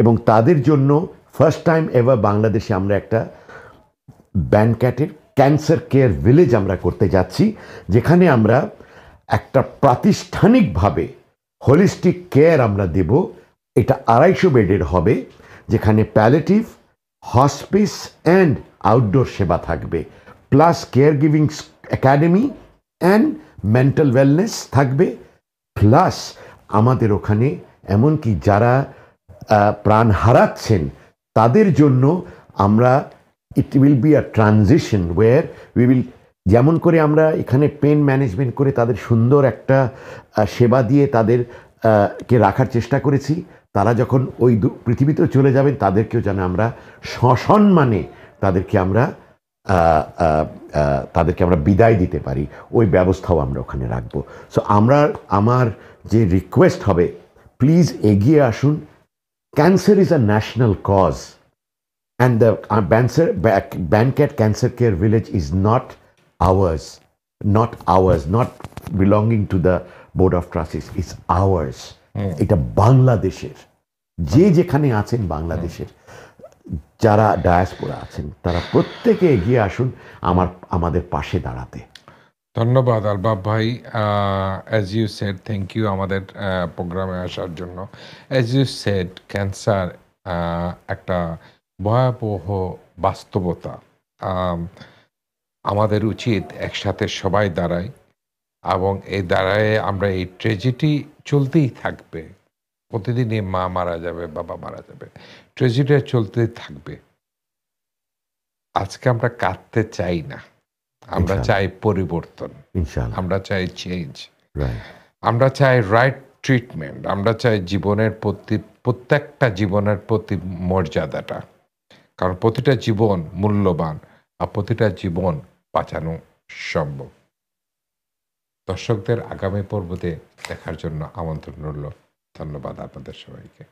এবং তাদের জন্য ফার্স্ট টাইম এভার বাংলাদেশে আমরা একটা ব্যানক্যাটের ক্যান্সার কেয়ার ভিলেজ আমরা করতে যাচ্ছি, যেখানে আমরা একটা প্রাতিষ্ঠানিকভাবে হোলিস্টিক কেয়ার আমরা দেব। এটা 250 বেডের হবে, যেখানে প্যালেটিভ, হসপিস অ্যান্ড আউটডোর সেবা থাকবে, plus care giving academy and mental wellness থাকবে, প্লাস আমাদের ওখানে এমনকি যারা প্রাণ হারাচ্ছেন তাদের জন্য আমরা, it will be a transition where we will, যেমন করে আমরা এখানে পেন ম্যানেজমেন্ট করে তাদের সুন্দর একটা সেবা দিয়ে তাদের কে রাখার চেষ্টা করেছি, তারা যখন ওই পৃথিবীতেও চলে যাবেন তাদেরকেও যেন আমরা সসম্মানে তাদেরকে আমরা বিদায় দিতে পারি, ওই ব্যবস্থাও আমরা ওখানে রাখবো। সো আমার যে রিকোয়েস্ট হবে, প্লিজ এগিয়ে আসুন। Cancer is a national cause, and the BANCAT cancer care village is not ours, not belonging to the board of trustees, it's ours. এটা বাংলাদেশের, যেখানে আছেন বাংলাদেশের যারা ডায়াসপোরা আছেন তারা প্রত্যেকে এগিয়ে আসুন আমাদের পাশে দাঁড়াতে। ধন্যবাদ আলবাব ভাই। As you said, thank you আমাদের প্রোগ্রামে আসার জন্য। অ্যাজ ইউ সেড, ক্যান্সার একটা ভয়াবহ বাস্তবতা। আমাদের উচিত একসাথে সবাই দাঁড়াই, এবং এই দাঁড়ায় আমরা, এই ট্র্যাজেডি চলতেই থাকবে। প্রতিদিনই মা মারা যাবে, বাবা মারা যাবে, ট্র্যাজেডি চলতেই থাকবে। আজকে আমরা কাঁদতে চাই না, আমরা চাই পরিবর্তন, আমরা চাই চেঞ্জ, আমরা চাই রাইট ট্রিটমেন্ট, আমরা চাই জীবনের প্রত্যেকটা জীবনের প্রতি মর্যাদাটা, কারণ প্রতিটা জীবন মূল্যবান, আর প্রতিটা জীবন বাঁচানো সম্ভব। দর্শকদের আগামী পর্বতে দেখার জন্য আমন্ত্রণ রইল। ধন্যবাদ আপনাদের সবাইকে।